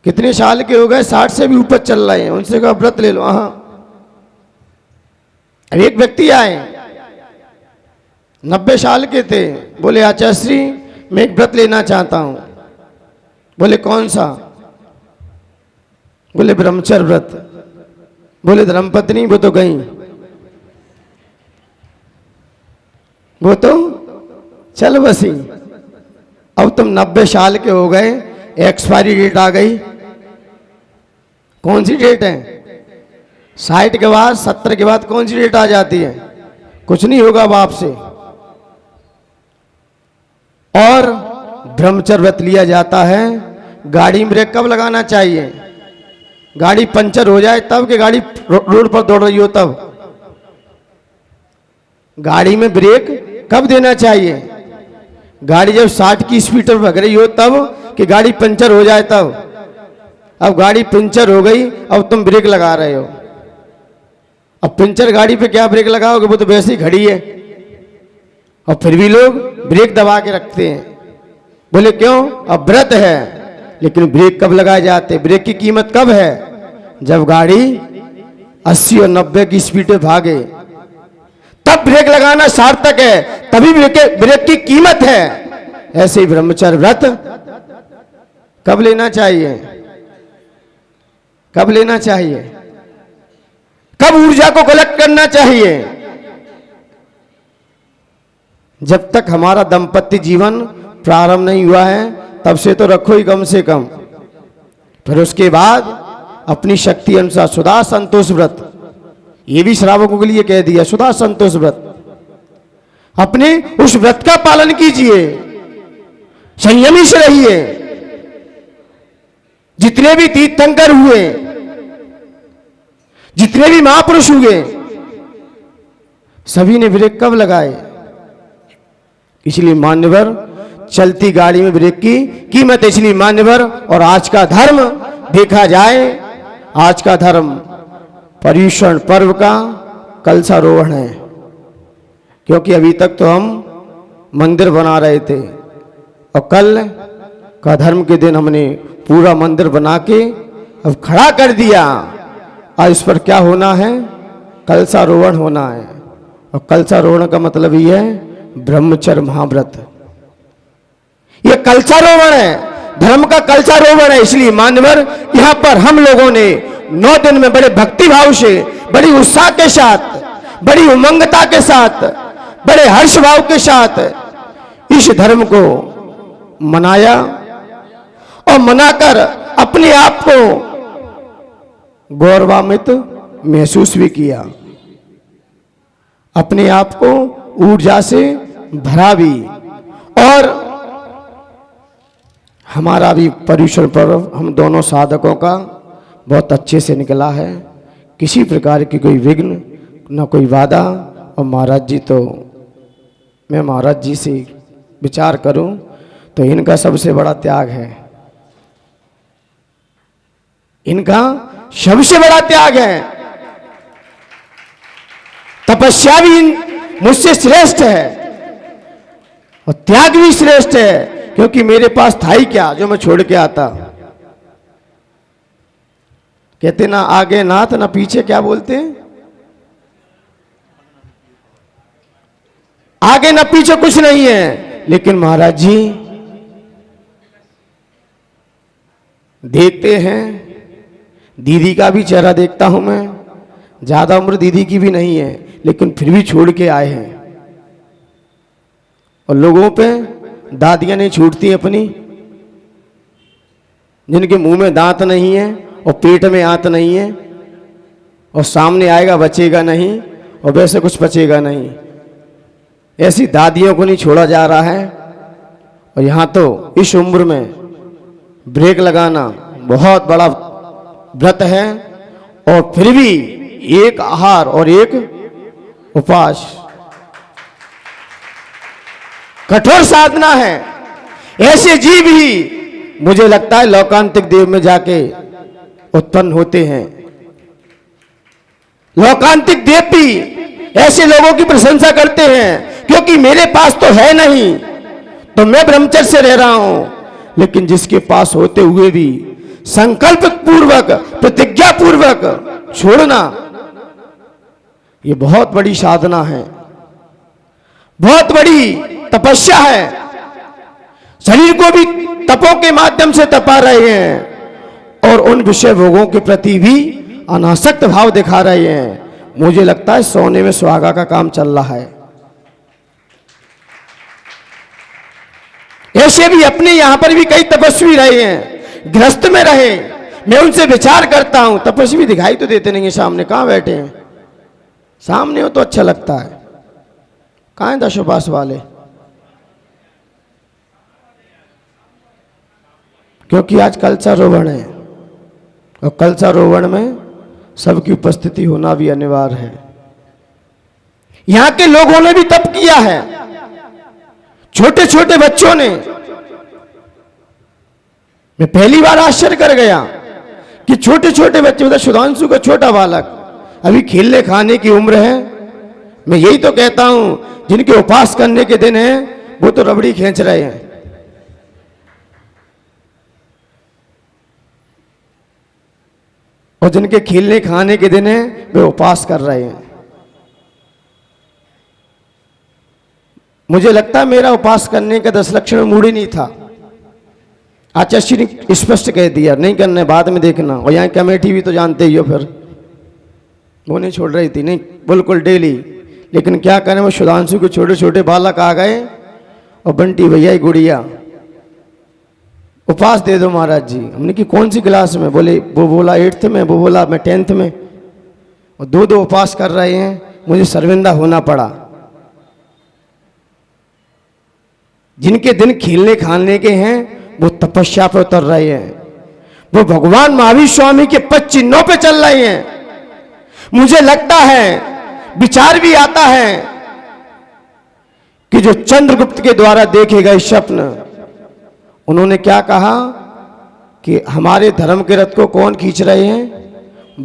कितने साल के हो गए? 60 से भी ऊपर चल रहे हैं, उनसे कहो व्रत ले लो। हाँ, अब एक व्यक्ति आए 90 साल के थे, बोले आचार्य श्री मैं एक व्रत लेना चाहता हूं। बोले कौन सा? बोले ब्रह्मचर्य व्रत। बोले धर्मपत्नी वो तो गई, वो तो चल बसी। अब तुम 90 साल के हो गए, एक्सपायरी डेट आ गई। कौन सी डेट है? 60 के बाद 70 के बाद कौन सी डेट आ जाती है? कुछ नहीं होगा अब आपसे। और ब्रह्मचर्य व्रत लिया जाता है। गाड़ी में ब्रेक कब लगाना चाहिए? गाड़ी पंचर हो जाए तब, कि गाड़ी रोड पर दौड़ रही हो तब? गाड़ी में ब्रेक कब देना चाहिए? गाड़ी जब 60 की स्पीड पर भग रही हो तब, कि गाड़ी पंचर हो जाए तब? अब गाड़ी पंचर हो गई, अब तुम ब्रेक लगा रहे हो। अब पंचर गाड़ी पे क्या ब्रेक लगाओगे? वो तो वैसे ही खड़ी है। और फिर भी लोग ब्रेक दबा के रखते हैं। बोले क्यों? अब व्रत है। लेकिन ब्रेक कब लगाए जाते? ब्रेक की कीमत कब है? जब गाड़ी 80 और 90 की स्पीड पे भागे तब ब्रेक लगाना सार्थक है, तभी ब्रेक की कीमत है। ऐसे ही ब्रह्मचर्य व्रत कब लेना चाहिए? कब लेना चाहिए? कब ऊर्जा को कलेक्ट करना चाहिए? जब तक हमारा दाम्पत्य जीवन प्रारंभ नहीं हुआ है तब से तो रखो ही कम से कम। फिर उसके बाद अपनी शक्ति अनुसार सुधा संतोष व्रत, ये भी श्रावकों के लिए कह दिया, सुधा संतोष व्रत, अपने उस व्रत का पालन कीजिए, संयमी से रहिए। जितने भी तीर्थंकर हुए, जितने भी महापुरुष हुए, सभी ने ब्रेक कब लगाए? इसलिए मान्यवर चलती गाड़ी में ब्रेक की कीमत, इसलिए मान्यवर। और आज का धर्म देखा जाए, आज का धर्म पर्युषण पर्व का कलशारोहण है, क्योंकि अभी तक तो हम मंदिर बना रहे थे और कल का धर्म के दिन हमने पूरा मंदिर बना के अब खड़ा कर दिया। आज इस पर क्या होना है? कलशारोहण होना है। और कलशारोहण का मतलब ये है ब्रह्मचर्य महाव्रत। ये कलशारोहण है, धर्म का कलशारोहण है। इसलिए मान्यवर यहां पर हम लोगों ने 9 दिन में बड़े भक्ति भाव से, बड़ी उत्साह के साथ, बड़ी उमंगता के साथ, बड़े हर्ष भाव के साथ इस धर्म को मनाया और मनाकर अपने आप को गौरवान्वित महसूस भी किया, अपने आप को ऊर्जा से भरा भी। और हमारा भी पर्युषण पर्व हम दोनों साधकों का बहुत अच्छे से निकला है, किसी प्रकार की कोई विघ्न न कोई बाधा। और महाराज जी तो, मैं महाराज जी से विचार करूं तो इनका सबसे बड़ा त्याग है, इनका सबसे बड़ा त्याग है। तपस्या भी मुझसे श्रेष्ठ है और त्याग भी श्रेष्ठ है, क्योंकि मेरे पास था ही क्या जो मैं छोड़ के आता। कहते ना आगे नाथ ना पीछे, क्या बोलते हैं, आगे ना पीछे कुछ नहीं है। लेकिन महाराज जी देखते हैं, दीदी का भी चेहरा देखता हूं मैं, ज्यादा उम्र दीदी की भी नहीं है, लेकिन फिर भी छोड़ के आए हैं। और लोगों पे दादियां नहीं छूटती अपनी, जिनके मुंह में दांत नहीं है और पेट में आंत नहीं है और सामने आएगा बचेगा नहीं और वैसे कुछ बचेगा नहीं, ऐसी दादियों को नहीं छोड़ा जा रहा है। और यहां तो इस उम्र में ब्रेक लगाना बहुत बड़ा व्रत है, और फिर भी एक आहार और एक उपवास कठोर साधना है। ऐसे जीव ही मुझे लगता है लौकांतिक देव में जाके उत्पन्न होते हैं। लौकांतिक देव भी ऐसे लोगों की प्रशंसा करते हैं, क्योंकि मेरे पास तो है नहीं तो मैं ब्रह्मचर्य से रह रहा हूं, लेकिन जिसके पास होते हुए भी संकल्प पूर्वक, प्रतिज्ञा पूर्वक छोड़ना, ये बहुत बड़ी साधना है, बहुत बड़ी तपस्या है। शरीर को भी तपों के माध्यम से तपा रहे हैं और उन विषय भोगों के प्रति भी अनासक्त भाव दिखा रहे हैं। मुझे लगता है सोने में सुहागा का काम चल रहा है। ऐसे भी अपने यहां पर भी कई तपस्वी रहे हैं, गृहस्थ में रहे। मैं उनसे विचार करता हूं, तपस्वी दिखाई तो देते नहीं है सामने, कहां बैठे हैं? सामने हो तो अच्छा लगता है, कहां है दशोपास वाले? क्योंकि आज कलशारोहण है और कलशारोहण में सबकी उपस्थिति होना भी अनिवार्य है। यहां के लोगों ने भी तप किया है, छोटे छोटे बच्चों ने। मैं पहली बार आश्चर्य कर गया कि छोटे छोटे बच्चे, मतलब सुधांशु का छोटा बालक, अभी खेलने खाने की उम्र है। मैं यही तो कहता हूं, जिनके उपवास करने के दिन हैं वो तो रबड़ी खींच रहे हैं, और जिनके खेलने खाने के दिन हैं वे उपवास कर रहे हैं। मुझे लगता है मेरा उपवास करने का 10 लक्षण में मूड ही नहीं था। आचार्य ने स्पष्ट कह दिया नहीं करना, बाद में देखना। और यहाँ कमेटी भी तो जानते ही हो, फिर वो नहीं छोड़ रही थी, नहीं बिल्कुल डेली। लेकिन क्या करें, वो सुधांशु के छोटे छोटे बालक आ गए और बंटी भैया गुड़िया उपवास दे दो महाराज जी। हमने कि कौन सी क्लास में? बोले, वो बोला 8th में, वो बोला मैं 10th में। और 2 उपवास कर रहे हैं, मुझे शर्मिंदा होना पड़ा। जिनके दिन खिलने खाने के हैं वो तपस्या पे उतर रहे हैं, वो भगवान महावीर स्वामी के पद चिन्हों पे चल रहे हैं। मुझे लगता है, विचार भी आता है कि जो चंद्रगुप्त के द्वारा देखे गए स्वप्न, उन्होंने क्या कहा कि हमारे धर्म के रथ को कौन खींच रहे हैं?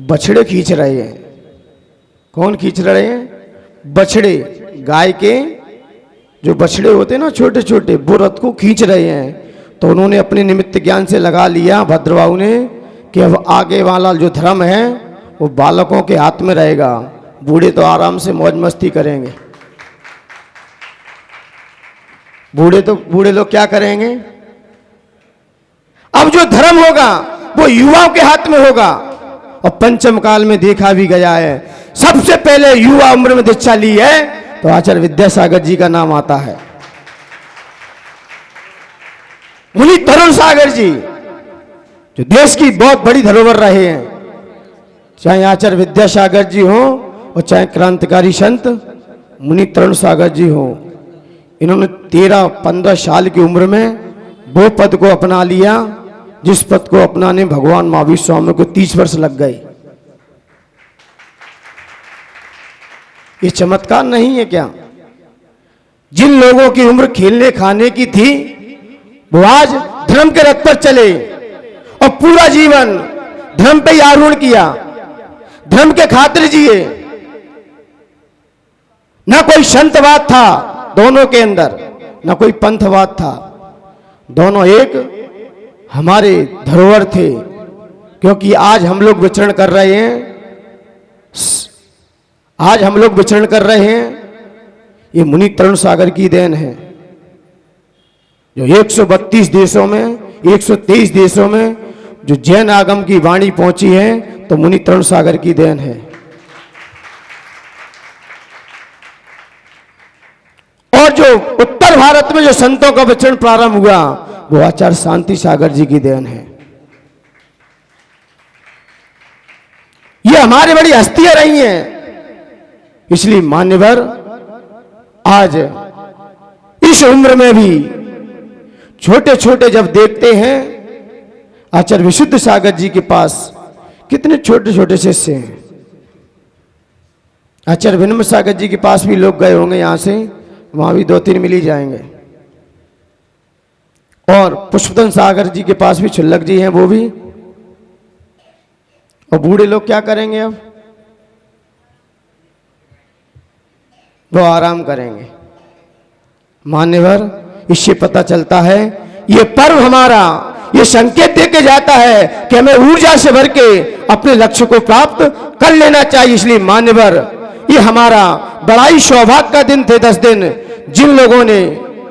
बछड़े खींच रहे हैं। कौन खींच रहे हैं? बछड़े। गाय के जो बछड़े होते हैं ना छोटे छोटे, वो रथ को खींच रहे हैं। तो उन्होंने अपने निमित्त ज्ञान से लगा लिया भद्रबाहु ने कि अब आगे वाला जो धर्म है वो बालकों के हाथ में रहेगा, बूढ़े तो आराम से मौज मस्ती करेंगे। बूढ़े लोग क्या करेंगे? अब जो धर्म होगा वो युवाओं के हाथ में होगा। और पंचम काल में देखा भी गया है, सबसे पहले युवा उम्र में दीक्षा ली है तो आचार्य विद्यासागर जी का नाम आता है। मुनि तरुण सागर जी जो देश की बहुत बड़ी धरोहर रहे हैं, चाहे आचार्य विद्यासागर जी हो और चाहे क्रांतिकारी संत मुनि तरुण सागर जी हो, इन्होंने 13-15 साल की उम्र में वो पद को अपना लिया जिस पद को अपनाने भगवान महावीर स्वामी को 30 वर्ष लग गए। ये चमत्कार नहीं है क्या? जिन लोगों की उम्र खेलने खाने की थी वो आज धर्म के रथ पर चले और पूरा जीवन धर्म पे ही आरूढ़ किया, धर्म के खातिर जिए। ना कोई संतवाद था दोनों के अंदर, ना कोई पंथवाद था, दोनों एक हमारे धरोहर थे। क्योंकि आज हम लोग विचरण कर रहे हैं, आज हम लोग विचरण कर रहे हैं, ये मुनि तरुण सागर की देन है। जो 132 देशों में, 123 देशों में जो जैन आगम की वाणी पहुंची है तो मुनि तरुण सागर की देन है। और जो उत्तर भारत में जो संतों का विचरण प्रारंभ हुआ वो आचार्य शांति सागर जी की देन है। ये हमारी बड़ी हस्तियां रही हैं। इसलिए मान्यवर आज इस उम्र में भी छोटे छोटे जब देखते हैं, आचार्य विशुद्ध सागर जी के पास कितने छोटे छोटे शिष्य हैं। आचार्य विनम्र सागर जी के पास भी लोग गए होंगे यहां से, वहां भी 2-3 मिल ही जाएंगे। और पुष्पदन सागर जी के पास भी छुल्लक जी हैं, वो भी। और बूढ़े लोग क्या करेंगे? अब वो आराम करेंगे। मान्यवर, इससे पता चलता है ये पर्व हमारा ये संकेत देके जाता है कि हमें ऊर्जा से भर के अपने लक्ष्य को प्राप्त कर लेना चाहिए। इसलिए मान्यवर, ये हमारा बड़ा ही सौभाग्य का दिन थे 10 दिन, जिन लोगों ने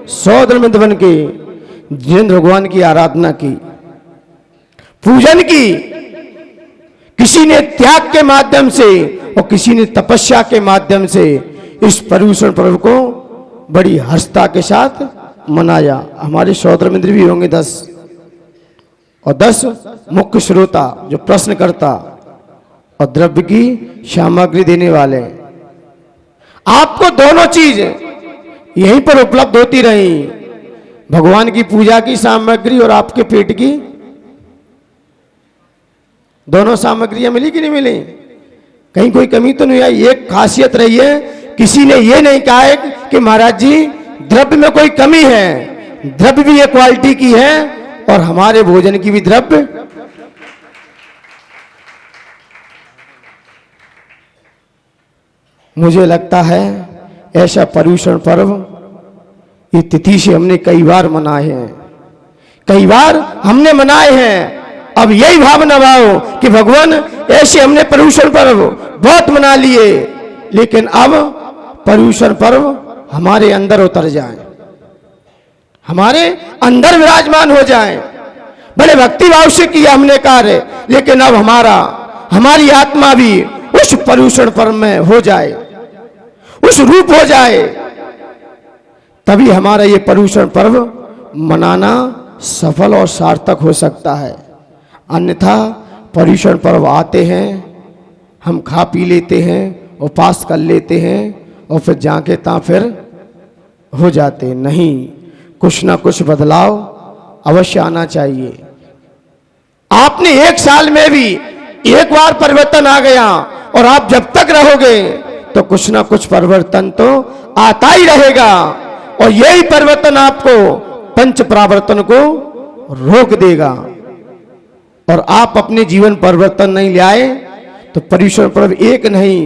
100 दिन बन के जिनेंद्र भगवान की आराधना की, पूजन की, किसी ने त्याग के माध्यम से और किसी ने तपस्या के माध्यम से इस पर्युषण पर्व को बड़ी हर्षता के साथ मनाया। हमारे श्रोता मित्र भी होंगे 10 और 10 मुख्य श्रोता जो प्रश्न करता और द्रव्य की सामग्री देने वाले। आपको दोनों चीज यहीं पर उपलब्ध होती रही, भगवान की पूजा की सामग्री और आपके पेट की दोनों सामग्रियां मिली कि नहीं मिली? कहीं कोई कमी तो नहीं आई। एक खासियत रही है, किसी ने ये नहीं कहा है कि महाराज जी द्रव्य में कोई कमी है। द्रव्य भी एक क्वालिटी की है और हमारे भोजन की भी द्रव्य। मुझे लगता है ऐसा पर्युषण पर्व ये तिथि से हमने कई बार मनाए हैं, कई बार हमने मनाए हैं। अब यही भावना भाव कि भगवान ऐसे हमने पर्युषण पर्व बहुत मना लिए, लेकिन अब पर्युषण पर्व हमारे अंदर उतर जाए, हमारे अंदर विराजमान हो जाए। बड़े भक्ति भाव से किया हमने कार्य, लेकिन अब हमारी आत्मा भी उस पर्युषण पर्व में हो जाए, उस रूप हो जाए, तभी हमारा ये पर्युषण पर्व मनाना सफल और सार्थक हो सकता है। अन्यथा पर्युषण पर्व आते हैं, हम खा पी लेते हैं, उपवास कर लेते हैं और फिर जाके ता फिर हो जाते नहीं। कुछ ना कुछ बदलाव अवश्य आना चाहिए। आपने एक साल में भी एक बार परिवर्तन आ गया और आप जब तक रहोगे तो कुछ ना कुछ परिवर्तन तो आता ही रहेगा और यही परिवर्तन आपको पंच परावर्तन को रोक देगा। और आप अपने जीवन परिवर्तन नहीं ले आए तो पर्युषण पर्व एक नहीं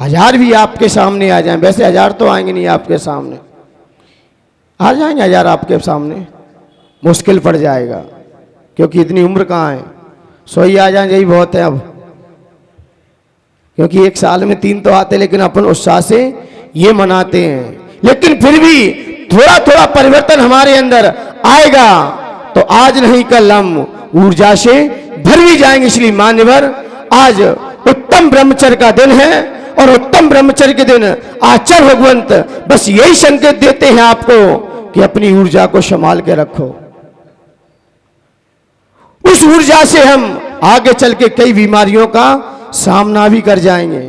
1000 भी आपके सामने आ जाएं। वैसे 1000 तो आएंगे नहीं आपके सामने, आ जाएंगे 1000 आपके सामने, मुश्किल पड़ जाएगा क्योंकि इतनी उम्र कहाँ है। 100 ही आ जाएं, यही बहुत है अब, क्योंकि एक साल में 3 तो आते, लेकिन अपन उत्साह से ये मनाते हैं। लेकिन फिर भी थोड़ा थोड़ा परिवर्तन हमारे अंदर आएगा तो आज नहीं कल हम ऊर्जा से भर भी जाएंगे। इसलिए मान्यवर, आज उत्तम ब्रह्मचर्य का दिन है और उत्तम ब्रह्मचर्य के दिन आचार्य भगवंत बस यही संकेत देते हैं आपको कि अपनी ऊर्जा को संभाल के रखो। उस ऊर्जा से हम आगे चल के कई बीमारियों का सामना भी कर जाएंगे,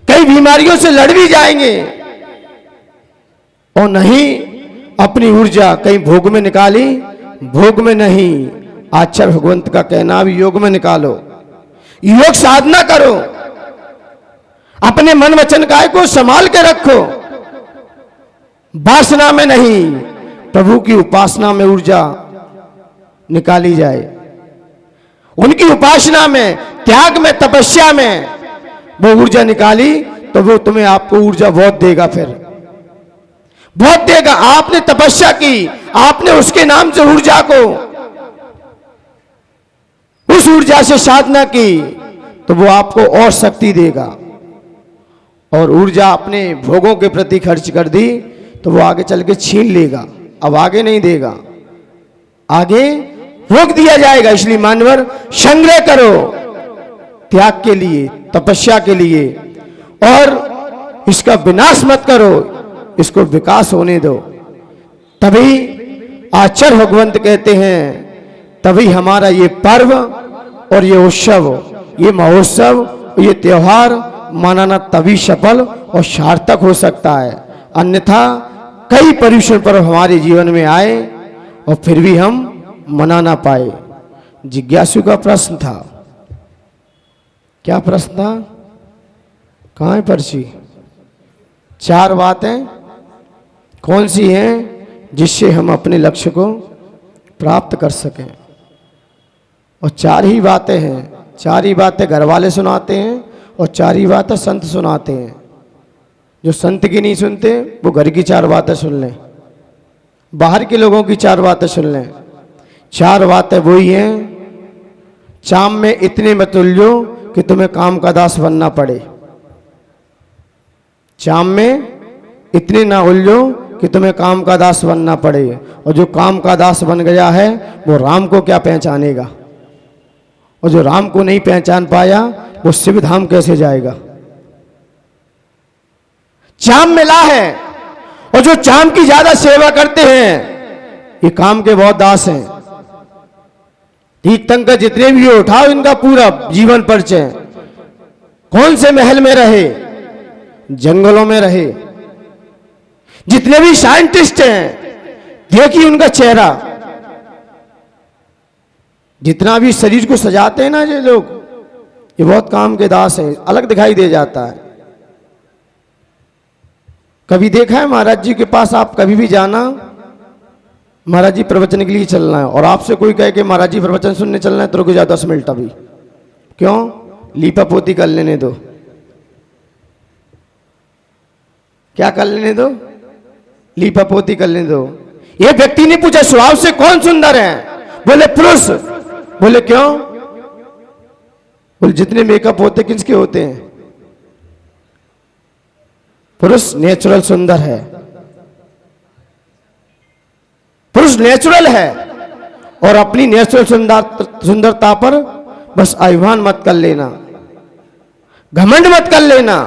कई बीमारियों से लड़ भी जाएंगे। और नहीं अपनी ऊर्जा कहीं भोग में निकाली, भोग में नहीं, आचार्य भगवंत का कहना भी योग में निकालो, योग साधना करो, अपने मन वचन काय को संभाल के रखो। वासना में नहीं, प्रभु की उपासना में ऊर्जा निकाली जाए। उनकी उपासना में, त्याग में, तपस्या में वो ऊर्जा निकाली तो वो तुम्हें आपको ऊर्जा बहुत देगा, फिर बहुत देगा। आपने तपस्या की, आपने उसके नाम से ऊर्जा को, उस ऊर्जा से साधना की तो वो आपको और शक्ति देगा। और ऊर्जा अपने भोगों के प्रति खर्च कर दी तो वो आगे चल के छीन लेगा, अब आगे नहीं देगा, आगे रोक दिया जाएगा। इसलिए मानवर, संग्रह करो त्याग के लिए, तपस्या के लिए, और इसका विनाश मत करो, इसको विकास होने दो। तभी आचार्य भगवंत कहते हैं, तभी हमारा ये पर्व और ये उत्सव, ये महोत्सव, ये त्योहार मनाना तभी सफल और सार्थक हो सकता है। अन्यथा कई पर्युषण पर्व हमारे जीवन में आए और फिर भी हम मना ना पाए। जिज्ञासु का प्रश्न था, क्या प्रश्न था? कहाँ है पर्ची? 4 बातें कौन सी हैं जिससे हम अपने लक्ष्य को प्राप्त कर सकें? और 4 ही बातें हैं। 4 ही बातें घर वाले सुनाते हैं और 4 ही बातें संत सुनाते हैं। जो संत की नहीं सुनते वो घर की 4 बातें सुन लें, बाहर के लोगों की 4 बातें सुन लें। 4 बातें वही हैं, चाम में इतने मत उलझो कि तुम्हें काम का दास बनना पड़े। चाम में इतने ना उलझो कि तुम्हें काम का दास बनना पड़े। और जो काम का दास बन गया है वो राम को क्या पहचानेगा? और जो राम को नहीं पहचान पाया वो शिव धाम कैसे जाएगा? चाम मिला है, और जो चाम की ज्यादा सेवा करते हैं ये काम के बहुत दास हैं। तीर्थंकर जितने भी हो, उठाओ इनका पूरा जीवन परिचय। कौन से महल में रहे? जंगलों में रहे। जितने भी साइंटिस्ट हैं देखिए उनका चेहरा, जितना भी शरीर को सजाते हैं ना ये लोग, ये बहुत काम के दास हैं, अलग दिखाई दे जाता है। कभी देखा है महाराज जी के पास आप कभी भी जाना, महाराज जी प्रवचन के लिए चलना है और आपसे कोई कहे कि महाराज जी प्रवचन सुनने चलना है तो रुक जाओ 10 मिनट अभी। क्यों? लीपा पोती कर लेने दो। क्या कर लेने दो? लीपा पोती कर लेने दो। ये व्यक्ति ने पूछा स्वभाव से कौन सुंदर है? बोले पुरुष। बोले क्यों? बोले जितने मेकअप होते किसके होते हैं? पुरुष नेचुरल सुंदर है, पुरुष नेचुरल है। और अपनी नेचुरल सुंदरता पर बस अभिमान मत कर लेना, घमंड मत कर लेना।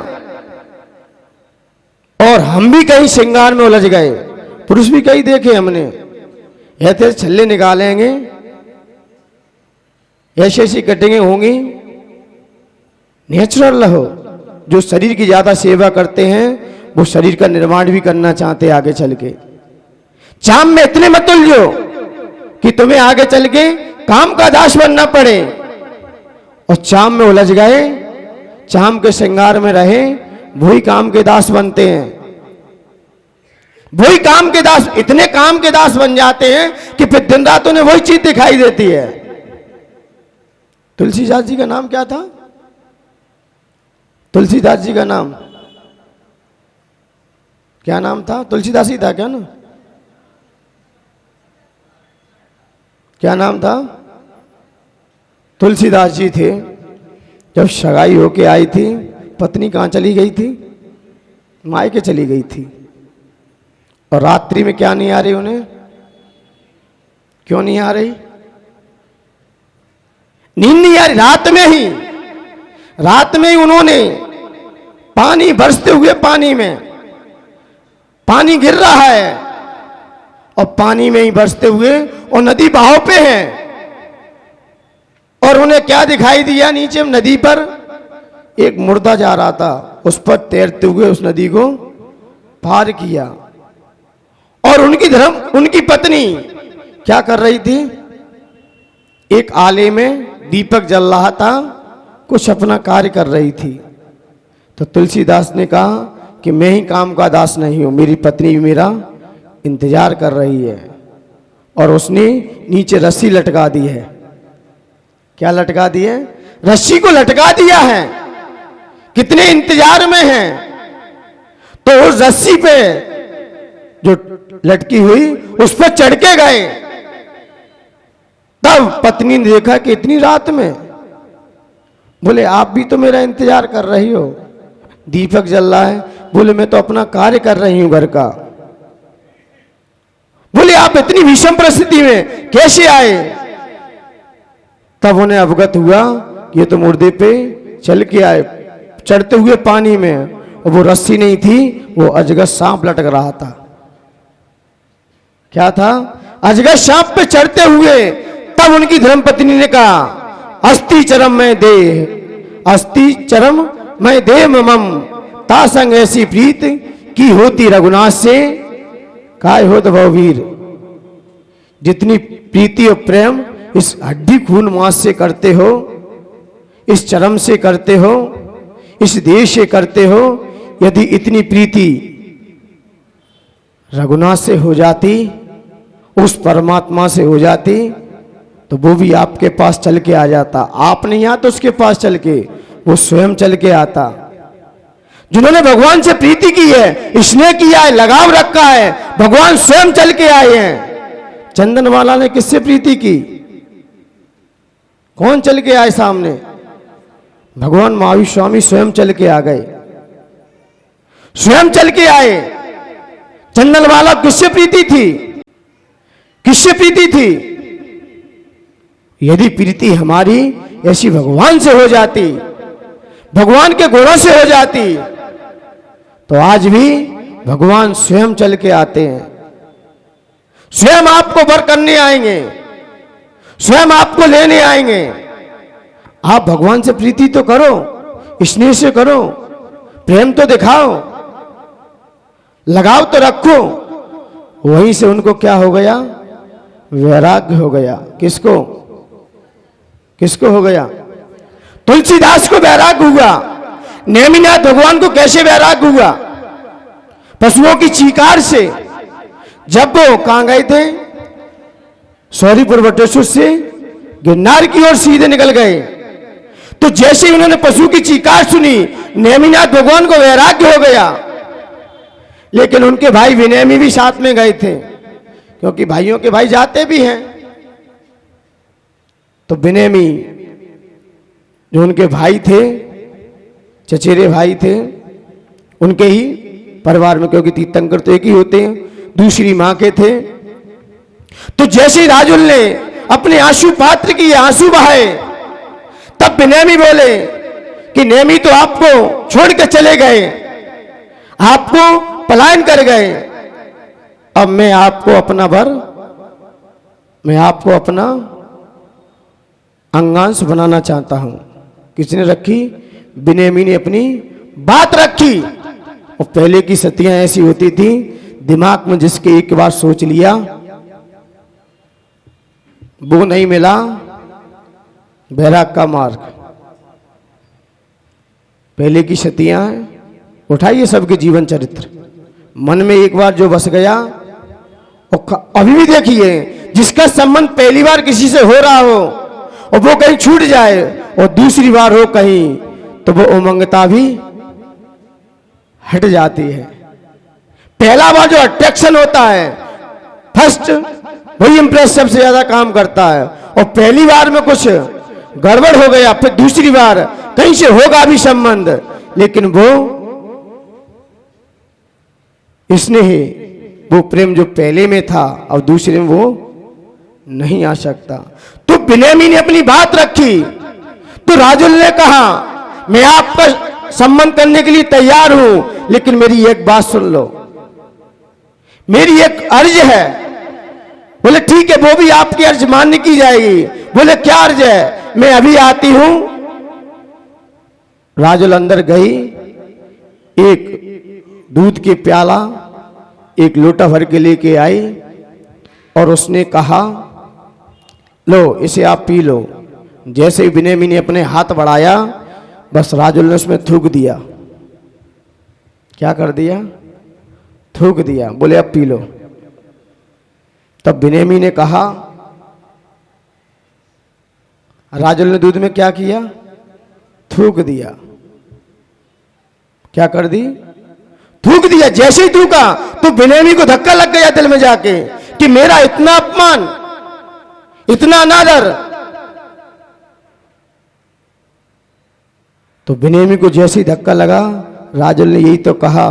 और हम भी कहीं श्रृंगार में उलझ गए, पुरुष भी कई देखे हमने, ऐसे छल्ले निकालेंगे, ऐसी ऐसी कटिंगें होंगी। नेचुरल रहो। जो शरीर की ज्यादा सेवा करते हैं वो शरीर का निर्माण भी करना चाहते हैं आगे चल के। चाम में इतने मत उलझो कि तुम्हें आगे चल के काम का दास बनना पड़े, और चाम में उलझ गए, चाम के श्रृंगार में रहे, वही काम के दास बनते हैं। वही काम के दास, इतने काम के दास बन जाते हैं कि फिर दिन रात उन्हें वही चीज दिखाई देती है। तुलसीदास जी का नाम क्या था? तुलसीदास जी का नाम क्या नाम था? तुलसीदास ही था क्या ना? क्या नाम था? तुलसीदास जी थे। जब सगाई होके आई थी, पत्नी कहाँ चली गई थी? मायके चली गई थी। और रात्रि में क्या नहीं आ रही उन्हें? क्यों नहीं आ रही? नींद नहीं आ रही। रात में ही उन्होंने पानी बरसते हुए, पानी गिर रहा है और पानी में ही बरसते हुए, और नदी बहाव पे है, और उन्हें क्या दिखाई दिया? नीचे नदी पर एक मुर्दा जा रहा था, उस पर तैरते हुए उस नदी को पार किया। और उनकी पत्नी क्या कर रही थी? एक आले में दीपक जल रहा था, कुछ अपना कार्य कर रही थी। तो तुलसीदास ने कहा कि मैं ही काम का दास नहीं हूं, मेरी पत्नी भी मेरा इंतजार कर रही है। और उसने नीचे रस्सी लटका दी है। क्या लटका दी है? रस्सी को लटका दिया है। कितने इंतजार में हैं। तो उस रस्सी पे जो लटकी हुई, उस पर चढ़ के गए। तब पत्नी ने देखा कि इतनी रात में, बोले आप भी तो मेरा इंतजार कर रही हो, दीपक जल रहा है। बोले मैं तो अपना कार्य कर रही हूं घर का। बोले आप इतनी विषम परिस्थिति में कैसे आए? तब उन्हें अवगत हुआ कि ये तो मुर्दे पे चल के आए, चढ़ते हुए पानी में, और वो रस्सी नहीं थी, वो अजगर सांप लटक रहा था। क्या था? अजगर सांप पे चढ़ते हुए। तब उनकी धर्मपत्नी ने कहा अस्थि चरम में दे, अस्थि चरम में दे मम, तासंग ऐसी प्रीत की होती रघुनाथ से, काय होत भववीर। जितनी प्रीति और प्रेम इस हड्डी खून मांस से करते हो, इस चरम से करते हो, इस देश से करते हो, यदि इतनी प्रीति रघुनाथ से हो जाती, उस परमात्मा से हो जाती, तो वो भी आपके पास चल के आ जाता। आप नहीं आता उसके पास चल के, वो स्वयं चल के आता। जिन्होंने भगवान से प्रीति की है, स्नेह किया है, लगाव रखा है, भगवान स्वयं चल के आए हैं। चंदनवाला ने किससे प्रीति की? कौन चल के आए सामने? भगवान महावीर स्वामी स्वयं चल के आ गए, स्वयं चल के आए। चंदनवाला किससे प्रीति थी? किससे प्रीति थी? यदि प्रीति हमारी ऐसी भगवान से हो जाती, भगवान के गुणों से हो जाती, तो आज भी भगवान स्वयं चल के आते हैं, स्वयं आपको वर करने आएंगे, स्वयं आपको लेने आएंगे। आप भगवान से प्रीति तो करो, स्नेह से करो, प्रेम तो दिखाओ, लगाव तो रखो। वहीं से उनको क्या हो गया? वैराग्य हो गया। किसको? किसको हो गया? तुलसीदास को वैराग्य हुआ। नेमिनाथ भगवान को कैसे वैराग्य हुआ? पशुओं की चीकार से। जब वो कहां गए थे? सौरीपुर वटेश्वर से गिरनार की ओर सीधे निकल गए, तो जैसे ही उन्होंने पशु की चीकार सुनी, नेमिनाथ भगवान को वैराग्य हो गया। लेकिन उनके भाई विनेमी भी साथ में गए थे, क्योंकि भाइयों के भाई जाते भी हैं। तो विनेमी जो उनके भाई थे, चचेरे भाई थे, उनके ही परिवार में, क्योंकि तीर्थंकर तो एक ही होते हैं, दूसरी मां के थे। तो जैसे ही राजुल ने अपने आंसू पात्र किए, आंसू बहाए, तब विनेमी बोले कि नेमी तो आपको छोड़ के चले गए, आपको पलायन कर गए, अब मैं आपको अपना वर मैं आपको अपना अंगांश बनाना चाहता हूं। किसने रखी? बिन्यामीन ने अपनी बात रखी। और पहले की सतियां ऐसी होती थी, दिमाग में जिसके एक बार सोच लिया वो नहीं मिला, बैराग का मार्ग। पहले की सतियां, उठाइए सबके जीवन चरित्र, मन में एक बार जो बस गया। और अभी भी देखिए, जिसका संबंध पहली बार किसी से हो रहा हो और वो कहीं छूट जाए और दूसरी बार हो कहीं, तो वो उमंगता भी हट जाती है। पहला बार जो अट्रैक्शन होता है, फर्स्ट, वही इंप्रेस सबसे ज्यादा काम करता है। और पहली बार में कुछ गड़बड़ हो गया, फिर दूसरी बार कहीं से होगा भी संबंध, लेकिन वो स्नेह, वो प्रेम जो पहले में था और दूसरे में वो नहीं आ सकता। तो बिन्यामीन ने अपनी बात रखी। तो राजुल ने कहा, मैं आपका संबंध करने के लिए तैयार हूं, लेकिन मेरी एक बात सुन लो, मेरी एक अर्ज है। बोले ठीक है, वो भी आपकी अर्ज मान्य की जाएगी। बोले क्या अर्ज है? मैं अभी आती हूं। राजुल अंदर गई, एक दूध के प्याला एक लोटा भर के लेके आई और उसने कहा, लो इसे आप पी लो। जैसे ही बिन्यामीन ने अपने हाथ बढ़ाया, बस राजुल ने उसमें थूक दिया। क्या कर दिया? थूक दिया। बोले अब पी लो। तब बिन्यामीन ने कहा, राजुल ने दूध में क्या किया? थूक दिया। क्या कर दी? थूक दिया। जैसे ही थूका तो बिन्यामीन को धक्का लग गया दिल में जाके कि मेरा इतना अपमान, इतना अनादर। तो बिन्यामीन को जैसे ही धक्का लगा, राजुल ने यही तो कहा,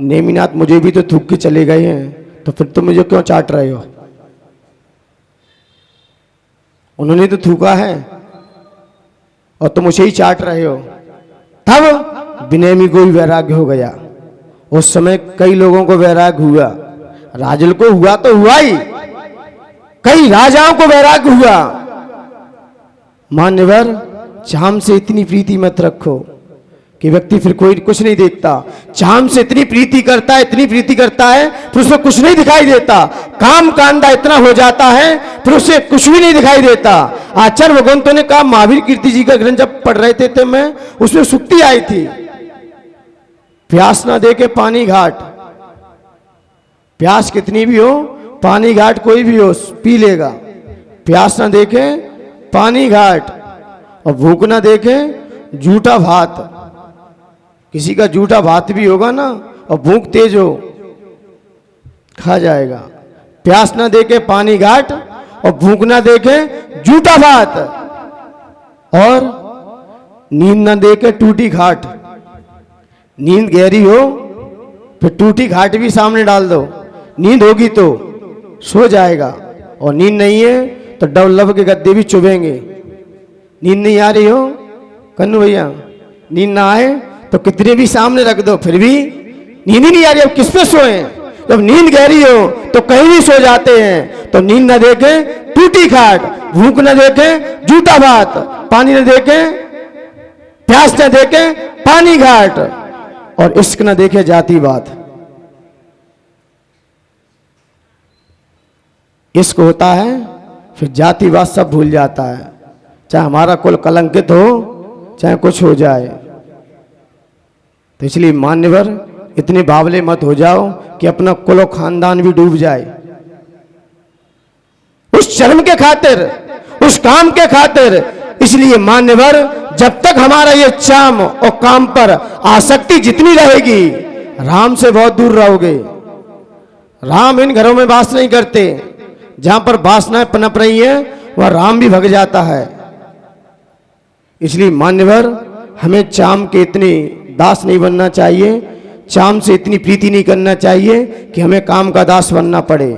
नेमिनाथ मुझे भी तो थूक के चले गए हैं, तो फिर तुम मुझे क्यों चाट रहे हो? उन्होंने तो थूका है और तुम उसे ही चाट रहे हो। तब बिन्यामीन को भी वैराग्य हो गया। उस समय कई लोगों को वैराग्य हुआ, राजुल को हुआ तो हुआ ही, कई राजाओं को वैराग्य हुआ। मान्यवर, चाम से इतनी प्रीति मत रखो कि व्यक्ति फिर कोई कुछ नहीं देखता। चाम से इतनी प्रीति करता है, इतनी प्रीति करता है, फिर उसे कुछ नहीं दिखाई देता। काम कांदा इतना हो जाता है, फिर उसे कुछ भी नहीं दिखाई देता। आचार्य भगवंतों ने कहा, महावीर कीर्ति जी का ग्रंथ जब पढ़ रहे थे मैं, उसमें सुक्ति आई थी, प्यास ना देके पानी घाट। प्यास कितनी भी हो, पानी घाट कोई भी हो पी लेगा। प्यास ना देखे पानी घाट, और भूख ना देखे जूठा भात। किसी का जूठा भात भी होगा ना और भूख तेज हो, खा जाएगा। प्यास ना देखे पानी घाट और भूख ना देखे जूठा भात, और नींद ना देखे टूटी घाट। नींद गहरी हो फिर टूटी घाट भी सामने डाल दो, नींद होगी तो सो जाएगा, और नींद नहीं है तो डबल के गद्दे भी चुभेंगे। नींद नहीं आ रही हो कन्नू भैया, नींद ना आए तो कितने भी सामने रख दो फिर भी नींद ही नहीं आ रही। अब किस पे सोए? जब नींद गहरी हो तो कहीं भी सो जाते हैं। तो नींद ना देखे टूटी खाट, भूख ना देखे जूठा भात, पानी न देखे प्यास न देखे पानी घाट, और इश्क न देखे जाति बात। इश्क होता है फिर जातिवाद सब भूल जाता है, चाहे हमारा कुल कलंकित हो चाहे कुछ हो जाए। तो इसलिए मान्यवर इतने बावले मत हो जाओ कि अपना कुल और खानदान भी डूब जाए उस शर्म के खातिर, उस काम के खातिर। इसलिए मान्यवर जब तक हमारा ये चाम और काम पर आसक्ति जितनी रहेगी, राम से बहुत दूर रहोगे। राम इन घरों में वास नहीं करते, जहां पर वासनाएं पनप रही है वह राम भी भग जाता है। इसलिए मान्यवर हमें चाम के इतने दास नहीं बनना चाहिए, चाम से इतनी प्रीति नहीं करना चाहिए कि हमें काम का दास बनना पड़े,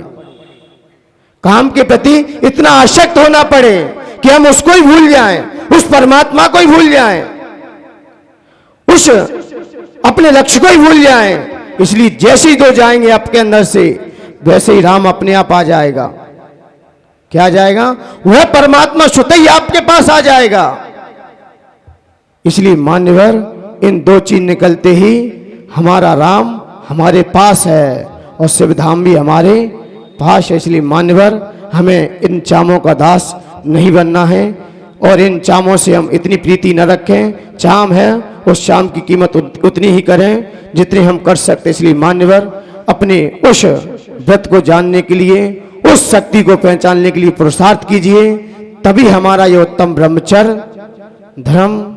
काम के प्रति इतना आसक्त होना पड़े कि हम उसको ही भूल जाएं, उस परमात्मा को ही भूल जाएं, उस अपने लक्ष्य को ही भूल जाएं। इसलिए जैसे ही दो जाएंगे आपके अंदर से, वैसे ही राम अपने आप आ जाएगा। क्या आ जाएगा? वह परमात्मा स्वतः ही आपके पास आ जाएगा। इसलिए मान्यवर इन दो चीज निकलते ही हमारा राम हमारे पास है और शिवधाम भी हमारे पास है। इसलिए मान्यवर हमें इन चामों का दास नहीं बनना है और इन चामों से हम इतनी प्रीति न रखें। चाम है उस चाम की कीमत उतनी ही करें जितनी हम कर सकते। इसलिए मान्यवर अपने उस व्रत को जानने के लिए, उस शक्ति को पहचानने के लिए पुरुषार्थ कीजिए, तभी हमारा ये उत्तम ब्रह्मचर्य धर्म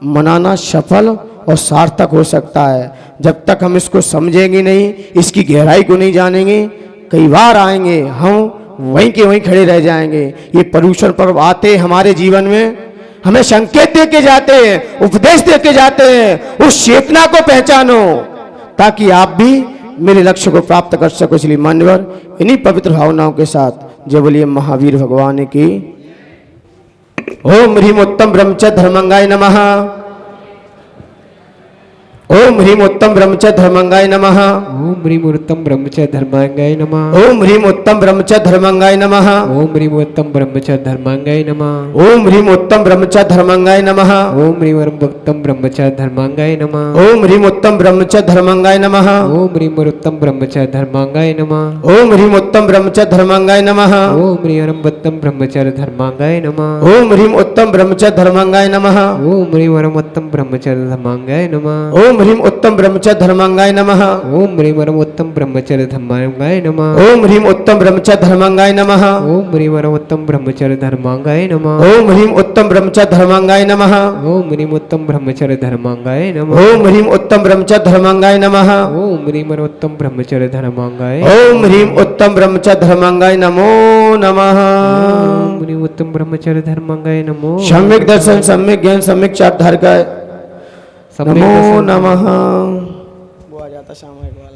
मनाना सफल और सार्थक हो सकता है। जब तक हम इसको समझेंगे नहीं, इसकी गहराई को नहीं जानेंगे, कई बार आएंगे हम वहीं के वहीं खड़े रह जाएंगे। ये पर्यूषण पर्व आते हमारे जीवन में हमें संकेत दे के जाते हैं, उपदेश दे के जाते हैं, उस चेतना को पहचानो ताकि आप भी मेरे लक्ष्य को प्राप्त कर सको। इसलिए मान्यवर इन्हीं पवित्र भावनाओं के साथ जय बोलिए महावीर भगवान की। ओम ह्रीम उत्तम ब्रह्मचर्य धर्मंगाय नमः। ओम ह्रीम उत्तम ब्रह्मचर्य धर्मंगाय नमः। ओम ह्रीम उत्तम ब्रह्मचर्य धर्मांगाय नमः। ओम ह्रीम उत्तम ब्रह्मचर्य धर्मंगाय नमः। ओम ह्रीम उत्तम ब्रह्मचर्य धर्मांगाय नमः। ओम ह्रीम उत्तम ब्रह्मचर्य धर्मंगाय नमः। ओम ह्रीम उत्तम ब्रह्मचर्य धर्मांगाय नमः। ओम ह्रीम उत्तम ब्रह्मचर्य धर्मंगाय नमः। ओम ह्रीम उत्तम ब्रह्मचर्य धर्मांगाय नमः। ओम ह्रीम उत्तम ब्रह्मचर्य धर्मंगाय नमः। ओम ह्रीम उत्तम ब्रह्मचर्य धर्मांगाय नमः। ओम ह्रीम उत्तम ब्रह्मचर्य धर्मंगाय नमः। ओम ह्रीम उत्तम ब्रह्मचर्य धर्मांगाय नमः। ओम ह्रीम उत्तम ब्रह्मचर्य धर्मंगाय नमः। ओम ह्रीम उत्तम ब्रह्मचर्य धर्मांगाय नमः। ओम ह्रीम उत्तम ब्रह्मचर्य धर्मंगाय नमः। ओम ह्रीम उत्तम ब्रह्मचर्य धर्मांगाय नमः। ओम ह्रीम उत्तम ब्रह्मचर्य धर्मंगाय नमः। ओम ह्रीम उत्तम ब्रह्मचर्य धर्मांगाय नमः। ओम ह्रीम उत्तम ब्रह्मचर्य धर्मंगाय नमः। ओम ह्रीम उत्तम ब्रह्मचर्य धर्मांगाय। ओम ह्रीम उत्तम ब्रह्मचर्य धर्मंगाय नमो नमः। ओम ह्रीम उत्तम ब्रह्मचर्य धर्मांगाय नमो। सम्यक दर्शन, सम्यक ज्ञान, सम्यक चापधार का नमो नमः। वो आ जाता शाम एक बार।